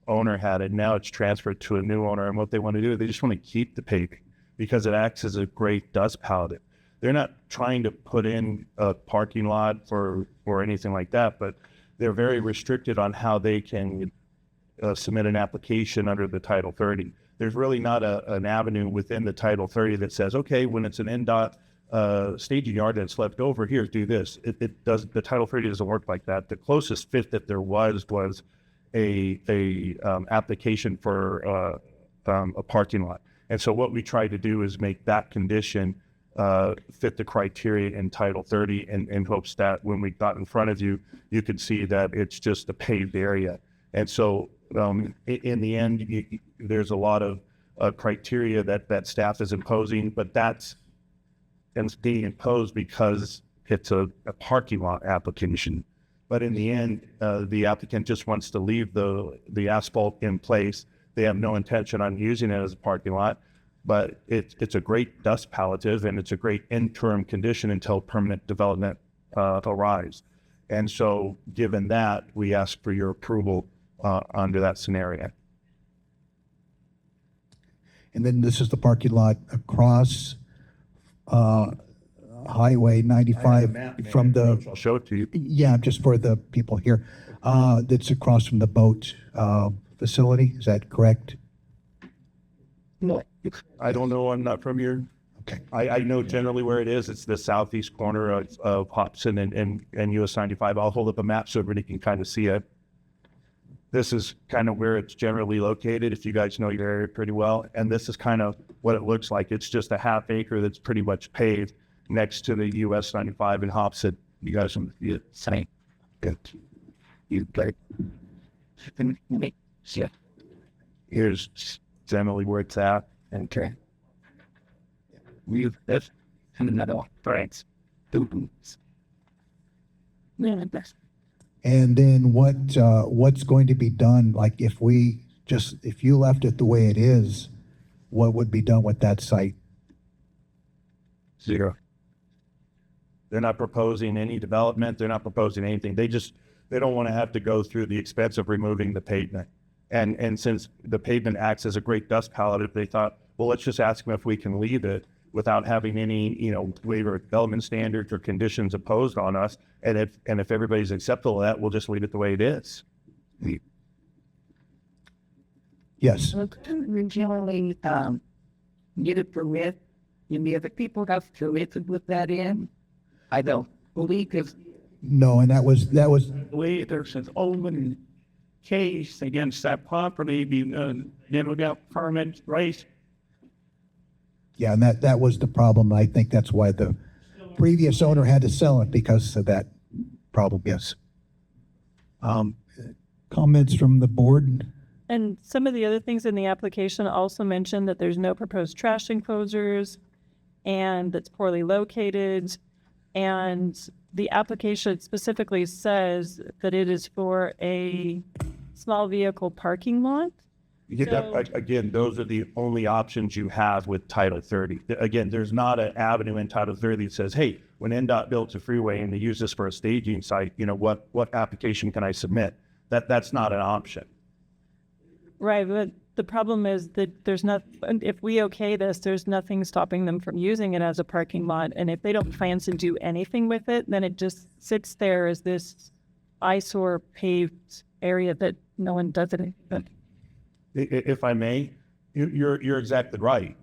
owner had it. Now it's transferred to a new owner. And what they want to do, they just want to keep the paving because it acts as a great dust palette. They're not trying to put in a parking lot or anything like that, but they're very restricted on how they can submit an application under the Title 30. There's really not an avenue within the Title 30 that says, okay, when it's an NDOT staging yard that's left over, here, do this. It does. The Title 30 doesn't work like that. The closest fit that there was a application for a parking lot. And so what we tried to do is make that condition fit the criteria in Title 30 in hopes that when we got in front of you, you could see that it's just a paved area. And so in the end, there's a lot of criteria that staff is imposing, but that's being imposed because it's a parking lot application. But in the end, the applicant just wants to leave the asphalt in place. They have no intention on using it as a parking lot, but it's a great dust palliative and it's a great interim condition until permanent development arrives. And so given that, we ask for your approval under that scenario. And then this is the parking lot across Highway 95 from the, I'll show it to you. yeah, just for the people here. That's across from the boat facility. Is that correct? No, I don't know. I'm not from here. Okay. I know generally where it is. It's the southeast corner of Hobson and US 95. I'll hold up a map so everybody can kind of see it. This is kind of where it's generally located, if you guys know your area pretty well. And this is kind of what it looks like. It's just a half acre that's pretty much paved next to the US 95 in Hobson. You guys can see it. Same. Good. You got it. Yeah. Here's generally where it's at. Okay. We've this and another one. Friends. Yeah, that's And then what's going to be done? Like if you left it the way it is, what would be done with that site? Zero. They're not proposing any development. They're not proposing anything. They don't want to have to go through the expense of removing the pavement. And since the pavement acts as a great dust palette, they thought, well, let's just ask them if we can leave it without having any, waiver of development standards or conditions imposed on us. And if everybody's acceptable to that, we'll just leave it the way it is. Yes. originally get a permit. And the other people have permitted with that in. I don't believe if No, and that was there's an open case against that property being never got permits, right? yeah, and that was the problem. I think that's why the previous owner had to sell it because of that problem. Yes. Comments from the board? And some of the other things in the application also mention that there's no proposed trash enclosures and that's poorly located. And the application specifically says that it is for a small vehicle parking lot. Again, those are the only options you have with Title 30. Again, there's not an avenue in Title 30 that says, hey, when NDOT builds a freeway and they use this for a staging site, what application can I submit? That's not an option. Right, but the problem is that if we okay this, there's nothing stopping them from using it as a parking lot. And if they don't plan to do anything with it, then it just sits there as this eyesore paved area that no one does anything with. If I may, you're exactly right.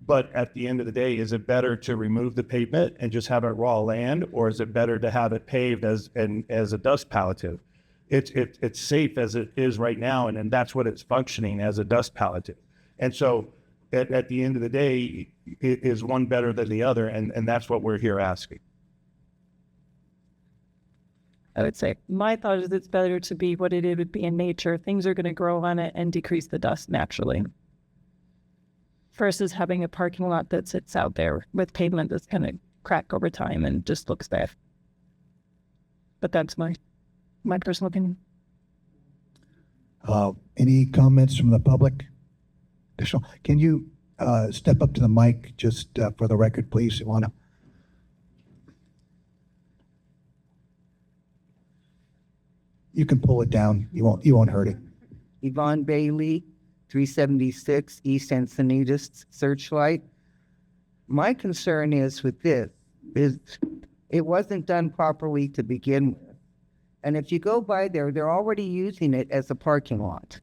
But at the end of the day, is it better to remove the pavement and just have it raw land, or is it better to have it paved as a dust palliative? It's safe as it is right now, and that's what it's functioning as, a dust palliative. And so at the end of the day, is one better than the other? And that's what we're here asking. I would say my thought is it's better to be what it would be in nature. Things are going to grow on it and decrease the dust naturally, versus having a parking lot that sits out there with pavement that's going to crack over time and just looks bad. But that's my personal opinion. Any comments from the public? Additional? Can you step up to the mic just for the record, please, Ilana? You can pull it down. You won't hurt it. Yvonne Bailey, 376 East Encinitas, Searchlight. My concern is with this, is it wasn't done properly to begin with. And if you go by there, they're already using it as a parking lot.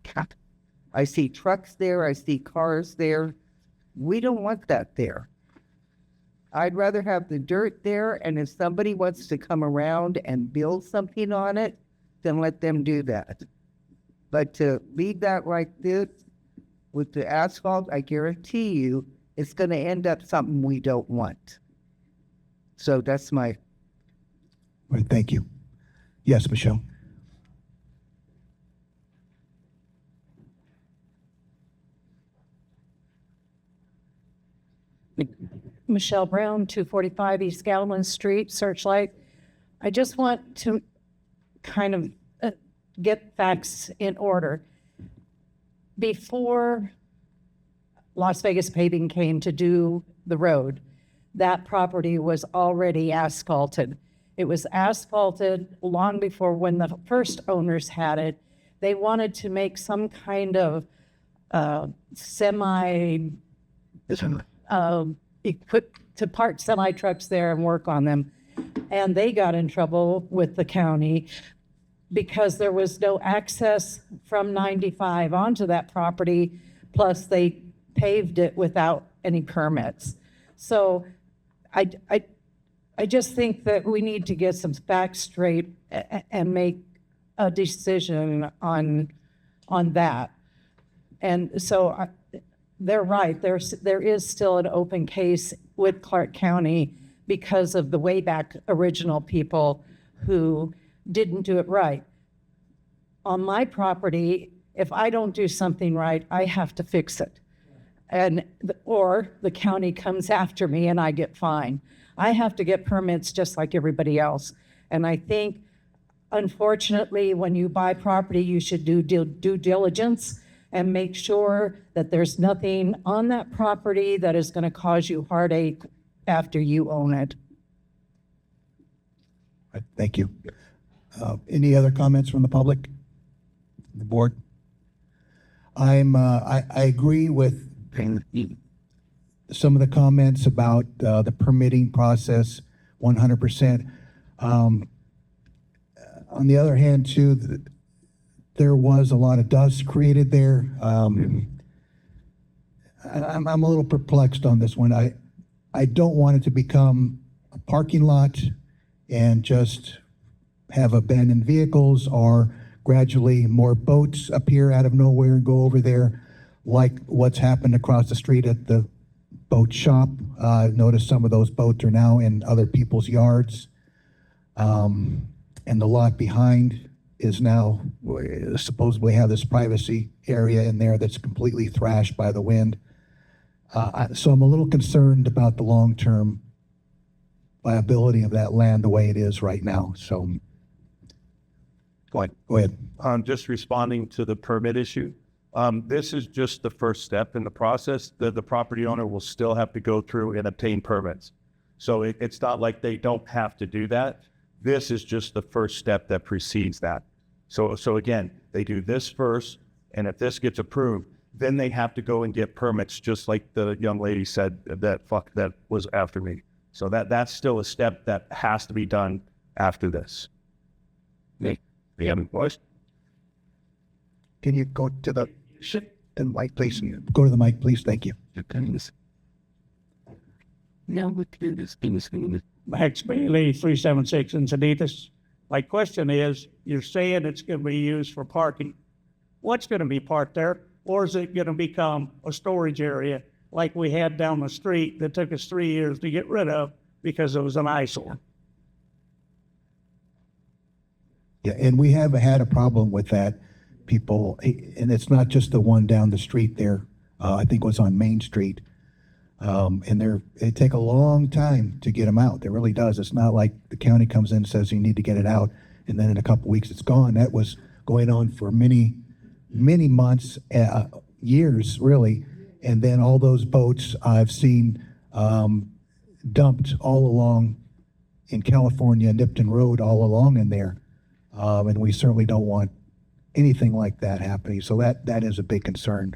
I see trucks there, I see cars there. We don't want that there. I'd rather have the dirt there, and if somebody wants to come around and build something on it, then let them do that. But to leave that like this with the asphalt, I guarantee you, it's going to end up something we don't want. So that's my... All right, thank you. Yes, Michelle. Michelle Brown, 245 East Galvin Street, Searchlight. I just want to kind of get facts in order. Before Las Vegas Paving came to do the road, that property was already asphalted. It was asphalted long before when the first owners had it. They wanted to make some kind of equipped to park semi trucks there and work on them. And they got in trouble with the county because there was no access from 95 onto that property. Plus they paved it without any permits. So I just think that we need to get some facts straight and make a decision on that. And so they're right. There is still an open case with Clark County because of the way back original people who didn't do it right. On my property, if I don't do something right, I have to fix it. Or the county comes after me and I get fined. I have to get permits just like everybody else. And I think, unfortunately, when you buy property, you should do due diligence and make sure that there's nothing on that property that is going to cause you heartache after you own it. Thank you. Any other comments from the public? The board? I agree with some of the comments about the permitting process, 100%. On the other hand, too, there was a lot of dust created there. I'm a little perplexed on this one. I don't want it to become a parking lot and just have abandoned vehicles or gradually more boats appear out of nowhere and go over there, like what's happened across the street at the boat shop. I've noticed some of those boats are now in other people's yards. And the lot behind is now supposedly have this privacy area in there that's completely thrashed by the wind. So I'm a little concerned about the long-term viability of that land the way it is right now. So go ahead. Just responding to the permit issue. This is just the first step in the process. The property owner will still have to go through and obtain permits. So it's not like they don't have to do that. This is just the first step that precedes that. So again, they do this first, and if this gets approved, then they have to go and get permits, just like the young lady said that was after me. So that's still a step that has to be done after this. We have a question? Can you go to the mic, please? Go to the mic, please. Thank you. Max Bailey, 376 Encinitas. My question is, you're saying it's going to be used for parking. What's going to be parked there? Or is it going to become a storage area like we had down the street that took us 3 years to get rid of because it was an eyesore? Yeah, and we have had a problem with that. People, and it's not just the one down the street there. I think it was on Main Street. And they take a long time to get them out. It really does. It's not like the county comes in and says you need to get it out, and then in a couple weeks it's gone. That was going on for many months, years really. And then all those boats I've seen dumped all along in California, Nipton Road, all along in there. And we certainly don't want anything like that happening. So that is a big concern.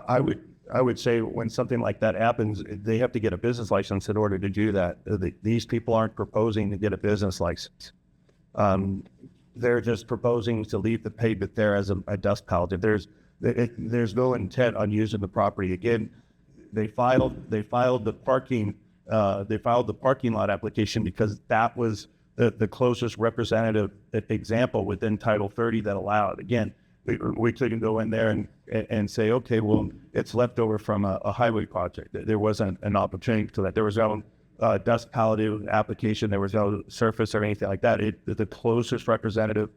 I would say when something like that happens, they have to get a business license in order to do that. These people aren't proposing to get a business license. They're just proposing to leave the pavement there as a dust pallet. There's no intent on using the property. Again, they filed the parking lot application because that was the closest representative example within Title 30 that allowed. Again, we couldn't go in there and say, okay, well, it's left over from a highway project. There wasn't an opportunity to that. There was no dust pallet application. There was no surface or anything like that. The closest representative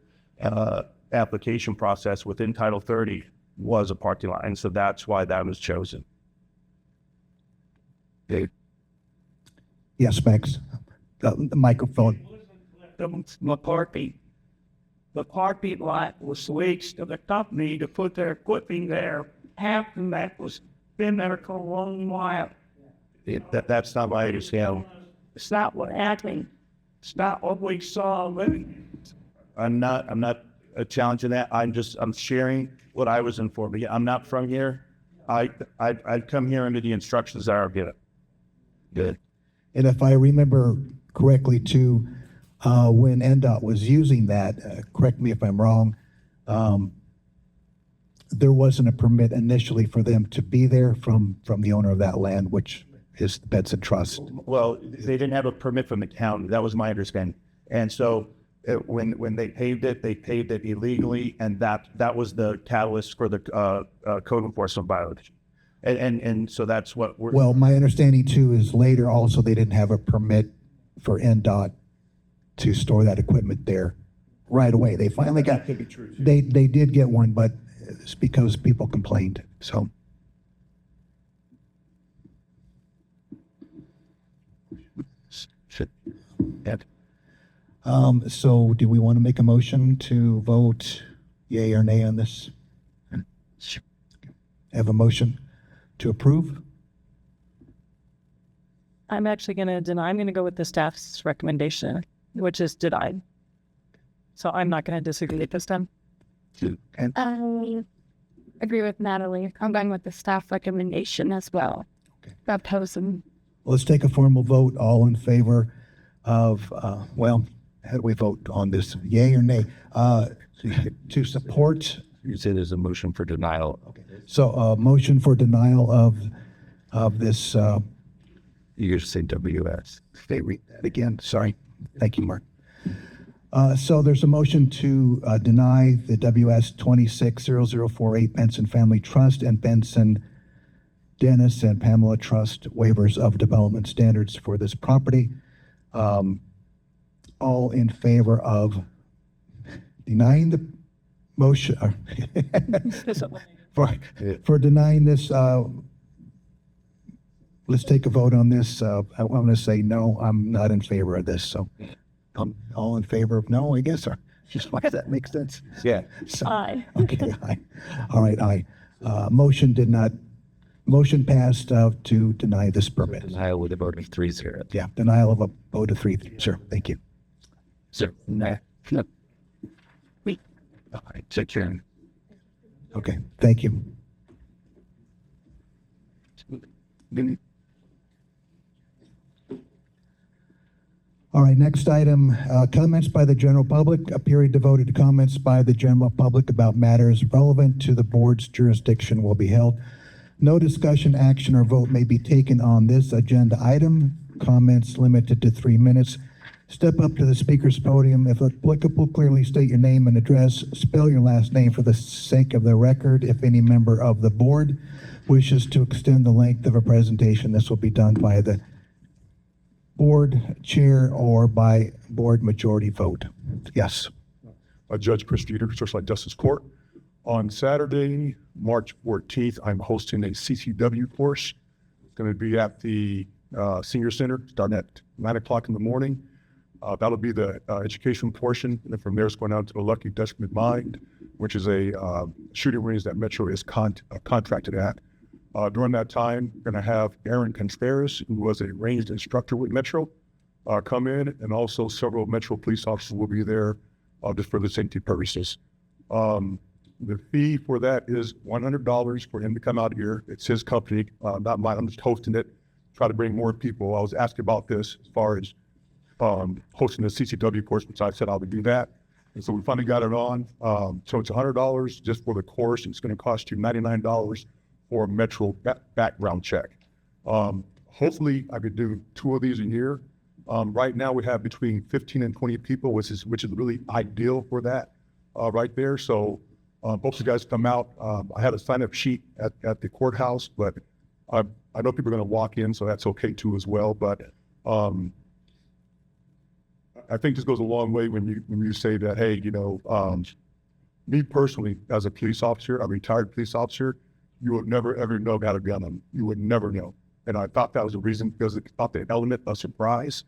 application process within Title 30 was a parking lot. And so that's why that was chosen. Dave? Yes, Max. The microphone. The parking lot was leased to the company to put their equipment there. Half of that was been there for a long while. That's not my understanding. It's not what happened. It's not what we saw living. I'm not challenging that. I'm sharing what I was informed. I'm not from here. I come here under the instructions that are given. Good. And if I remember correctly too, when NDOT was using that, correct me if I'm wrong, there wasn't a permit initially for them to be there from the owner of that land, which is the Benson Trust. Well, they didn't have a permit from the county. That was my understanding. And so when they paved it illegally, and that was the catalyst for the code enforcement violation. And so that's what we're. Well, my understanding too is later also they didn't have a permit for NDOT to store that equipment there right away. They finally got, That could be true, too. they did get one, but it's because people complained, so. So do we want to make a motion to vote yea or nay on this? Have a motion to approve? I'm actually going to deny. I'm going to go with the staff's recommendation, which is denied. So I'm not going to disagree at this time. And I agree with Natalie. I'm going with the staff recommendation as well. Opposing. let's take a formal vote. All in favor of, well, how do we vote on this? Yay or nay? To support. You say there's a motion for denial. Okay. So, motion for denial of this. You just say WS. Read that again. Sorry. Thank you, Mark. So there's a motion to deny the WS 260048 Benson Family Trust and Benson Dennis and Pamela Trust waivers of development standards for this property. All in favor of denying the motion for denying this. Let's take a vote on this. I want to say no, I'm not in favor of this. So all in favor of no, I guess. Or just why does that make sense? Yeah. So, Aye. okay, aye. All right, aye. Motion passed to deny this permit. Denial with a vote of 3-0. Yeah, denial of a vote of 3. Sure, thank you. So, nah. No. Wait. All right, take care. Okay, thank you. All right, next item, comments by the general public. A period devoted to comments by the general public about matters relevant to the board's jurisdiction will be held. No discussion, action, or vote may be taken on this agenda item. Comments limited to 3 minutes. Step up to the speaker's podium. If applicable, clearly state your name and address. Spell your last name for the sake of the record. If any member of the board wishes to extend the length of a presentation, this will be done by the board chair or by board majority vote. Yes. Judge Chris Jeter, Searchlight Justice Court. On Saturday, March 14th, I'm hosting a CCW course. It's going to be at the Senior Center, starting at 9 o'clock in the morning. That'll be the education portion. And then from there, it's going out to the Lucky Dutchman Mind, which is a shooting range that Metro is contracted at. During that time, we're going to have Aaron Contreras, who was a ranged instructor with Metro, come in, and also several Metro police officers will be there just for the safety purposes. The fee for that is $100 for him to come out here. It's his company, not mine. I'm just hosting it, try to bring more people. I was asked about this as far as hosting the CCW course, which I said I would do that. And so we finally got it on. So it's $100 just for the course. It's going to cost you $99 for a Metro background check. Hopefully I could do 2 of these a year. Right now we have between 15 and 20 people, which is really ideal for that right there. So both of you guys come out. I had a sign-up sheet at the courthouse, but I know people are going to walk in, so that's okay too as well. But I think this goes a long way when you say that, hey, you know, me personally, as a police officer, a retired police officer, you would never ever know how to gun them. You would never know. And I thought that was the reason, because it thought the element of surprise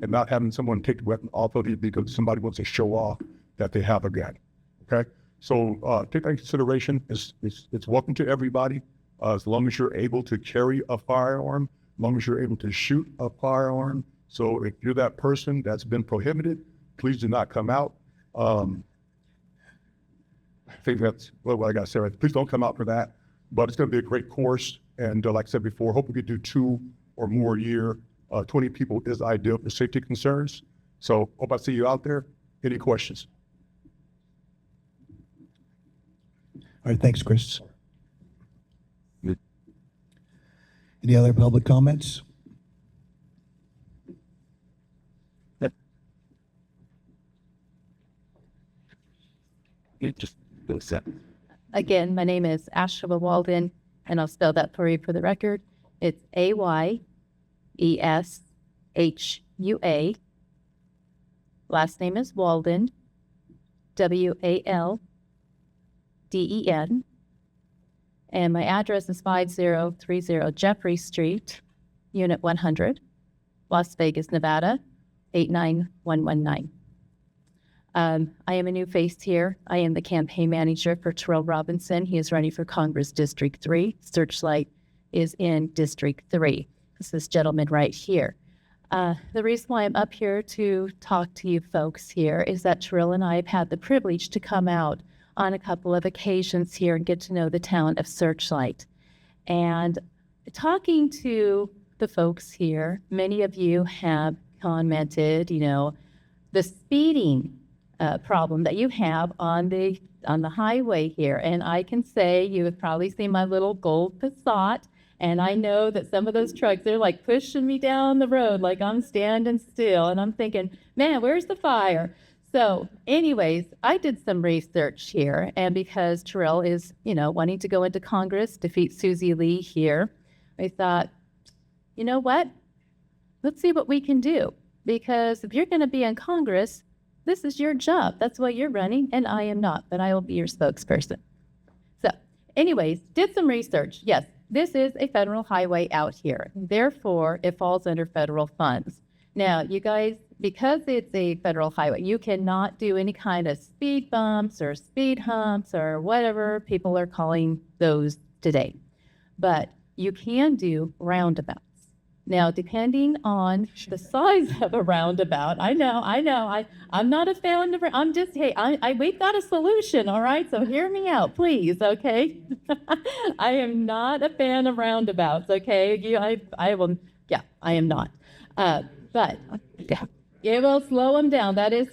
and not having someone take the weapon off of you because somebody wants to show off that they have a gun. Okay, so take that into consideration. It's welcome to everybody, as long as you're able to carry a firearm, as long as you're able to shoot a firearm. So if you're that person that's been prohibited, please do not come out. I think that's what I got to say. Right? Please don't come out for that. But it's going to be a great course. And like I said before, hope we could do 2 or more a year. 20 people is ideal for safety concerns. So hope I see you out there. Any questions? All right, thanks, Chris. Any other public comments? Again, my name is Ashwa Walden, and I'll spell that for you for the record. It's Ayeshua. Last name is Walden, Walden. And my address is 5030 Jeffrey Street, Unit 100, Las Vegas, Nevada, 89119. I am a new face here. I am the campaign manager for Terrell Robinson. He is running for Congress District 3. Searchlight is in District 3. It's this gentleman right here. The reason why I'm up here to talk to you folks here is that Terrell and I have had the privilege to come out on a couple of occasions here and get to know the town of Searchlight. And talking to the folks here, many of you have commented, the speeding problem that you have on the highway here. And I can say you have probably seen my little gold Passat, and I know that some of those trucks, they're like pushing me down the road like I'm standing still, and I'm thinking, man, where's the fire? So anyways, I did some research here, and because Terrell is, wanting to go into Congress, defeat Susie Lee here, I thought, you know what? Let's see what we can do. Because if you're going to be in Congress, this is your job. That's why you're running, and I am not, but I will be your spokesperson. So anyways, did some research. Yes, this is a federal highway out here. Therefore, it falls under federal funds. Now, you guys, because it's a federal highway, you cannot do any kind of speed bumps or speed humps or whatever people are calling those today. But you can do roundabouts. Now, depending on the size of a roundabout, I know, I'm not a fan of, I'm just, hey, we've got a solution, all right? So hear me out, please, okay? I am not a fan of roundabouts, okay? I am not. But yeah, it will slow them down. That is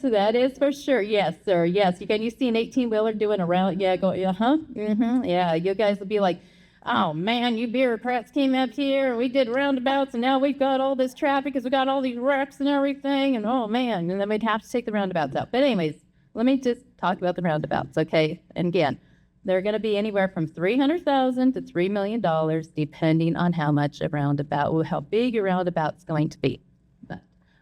for sure. Yes, sir. Yes. You see an 18-wheeler doing a round. Yeah, yeah, you guys will be like, oh man, you bureaucrats came up here, we did roundabouts, and now we've got all this traffic because we got all these wrecks and everything, and oh man, and then we'd have to take the roundabouts out. But anyways, let me just talk about the roundabouts, okay? And again, they're going to be anywhere from $300,000 to $3 million, depending on how much a roundabout, how big your roundabout's going to be. But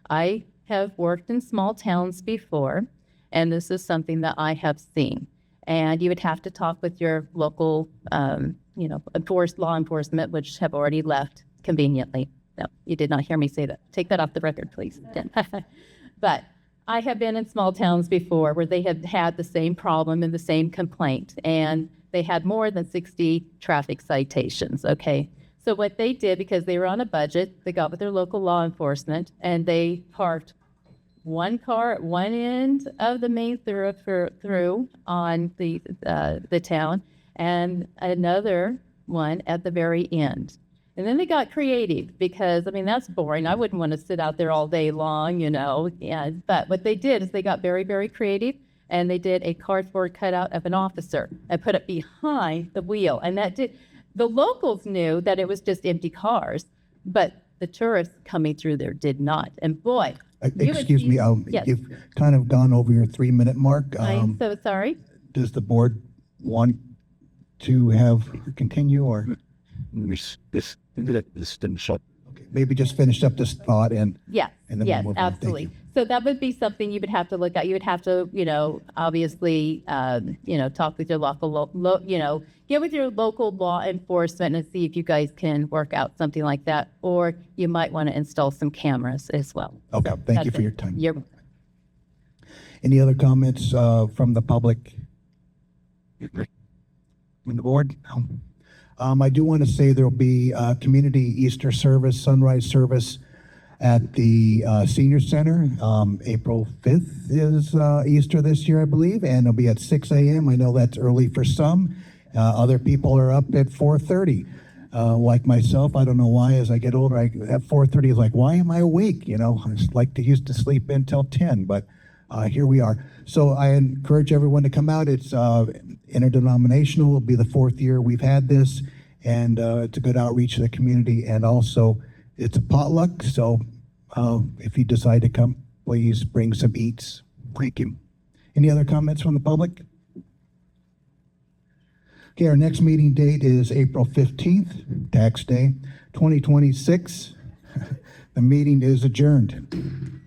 I have worked in small towns before, and this is something that I have seen. And you would have to talk with your local, law enforcement, which have already left conveniently. No, you did not hear me say that. Take that off the record, please. But I have been in small towns before where they have had the same problem and the same complaint, and they had more than 60 traffic citations, okay? So what they did, because they were on a budget, they got with their local law enforcement, and they parked one car at one end of the main through on the town, and another one at the very end. And then they got creative because, that's boring. I wouldn't want to sit out there all day long, Yeah, but what they did is they got very, very creative, and they did a cardboard cutout of an officer and put it behind the wheel. And the locals knew that it was just empty cars, but the tourists coming through there did not. And boy, Excuse me, yes. You've kind of gone over your 3-minute mark. I'm so sorry. Does the board want to have continue, or? Okay, maybe just finish up this thought and. Yes, and then yes, we'll move on. Thank absolutely. you. So that would be something you would have to look at. You would have to, obviously, talk with your local, get with your local law enforcement and see if you guys can work out something like that. Or you might want to install some cameras as well. Okay, thank you for your time. You're Any other comments from the public? From the board? No. I do want to say there'll be a community Easter service, sunrise service at the Senior Center. April 5th is Easter this year, I believe, and it'll be at 6 a.m. I know that's early for some. Other people are up at 4:30. Like myself, I don't know why, as I get older, at 4:30 is like, why am I awake? You know, I just like to used to sleep until 10, but here we are. So I encourage everyone to come out. It's interdenominational. It'll be the 4th year we've had this, and it's a good outreach to the community. And also, it's a potluck, so if you decide to come, please bring some eats. Thank you. Any other comments from the public? Okay, our next meeting date is April 15th, tax day, 2026. The meeting is adjourned.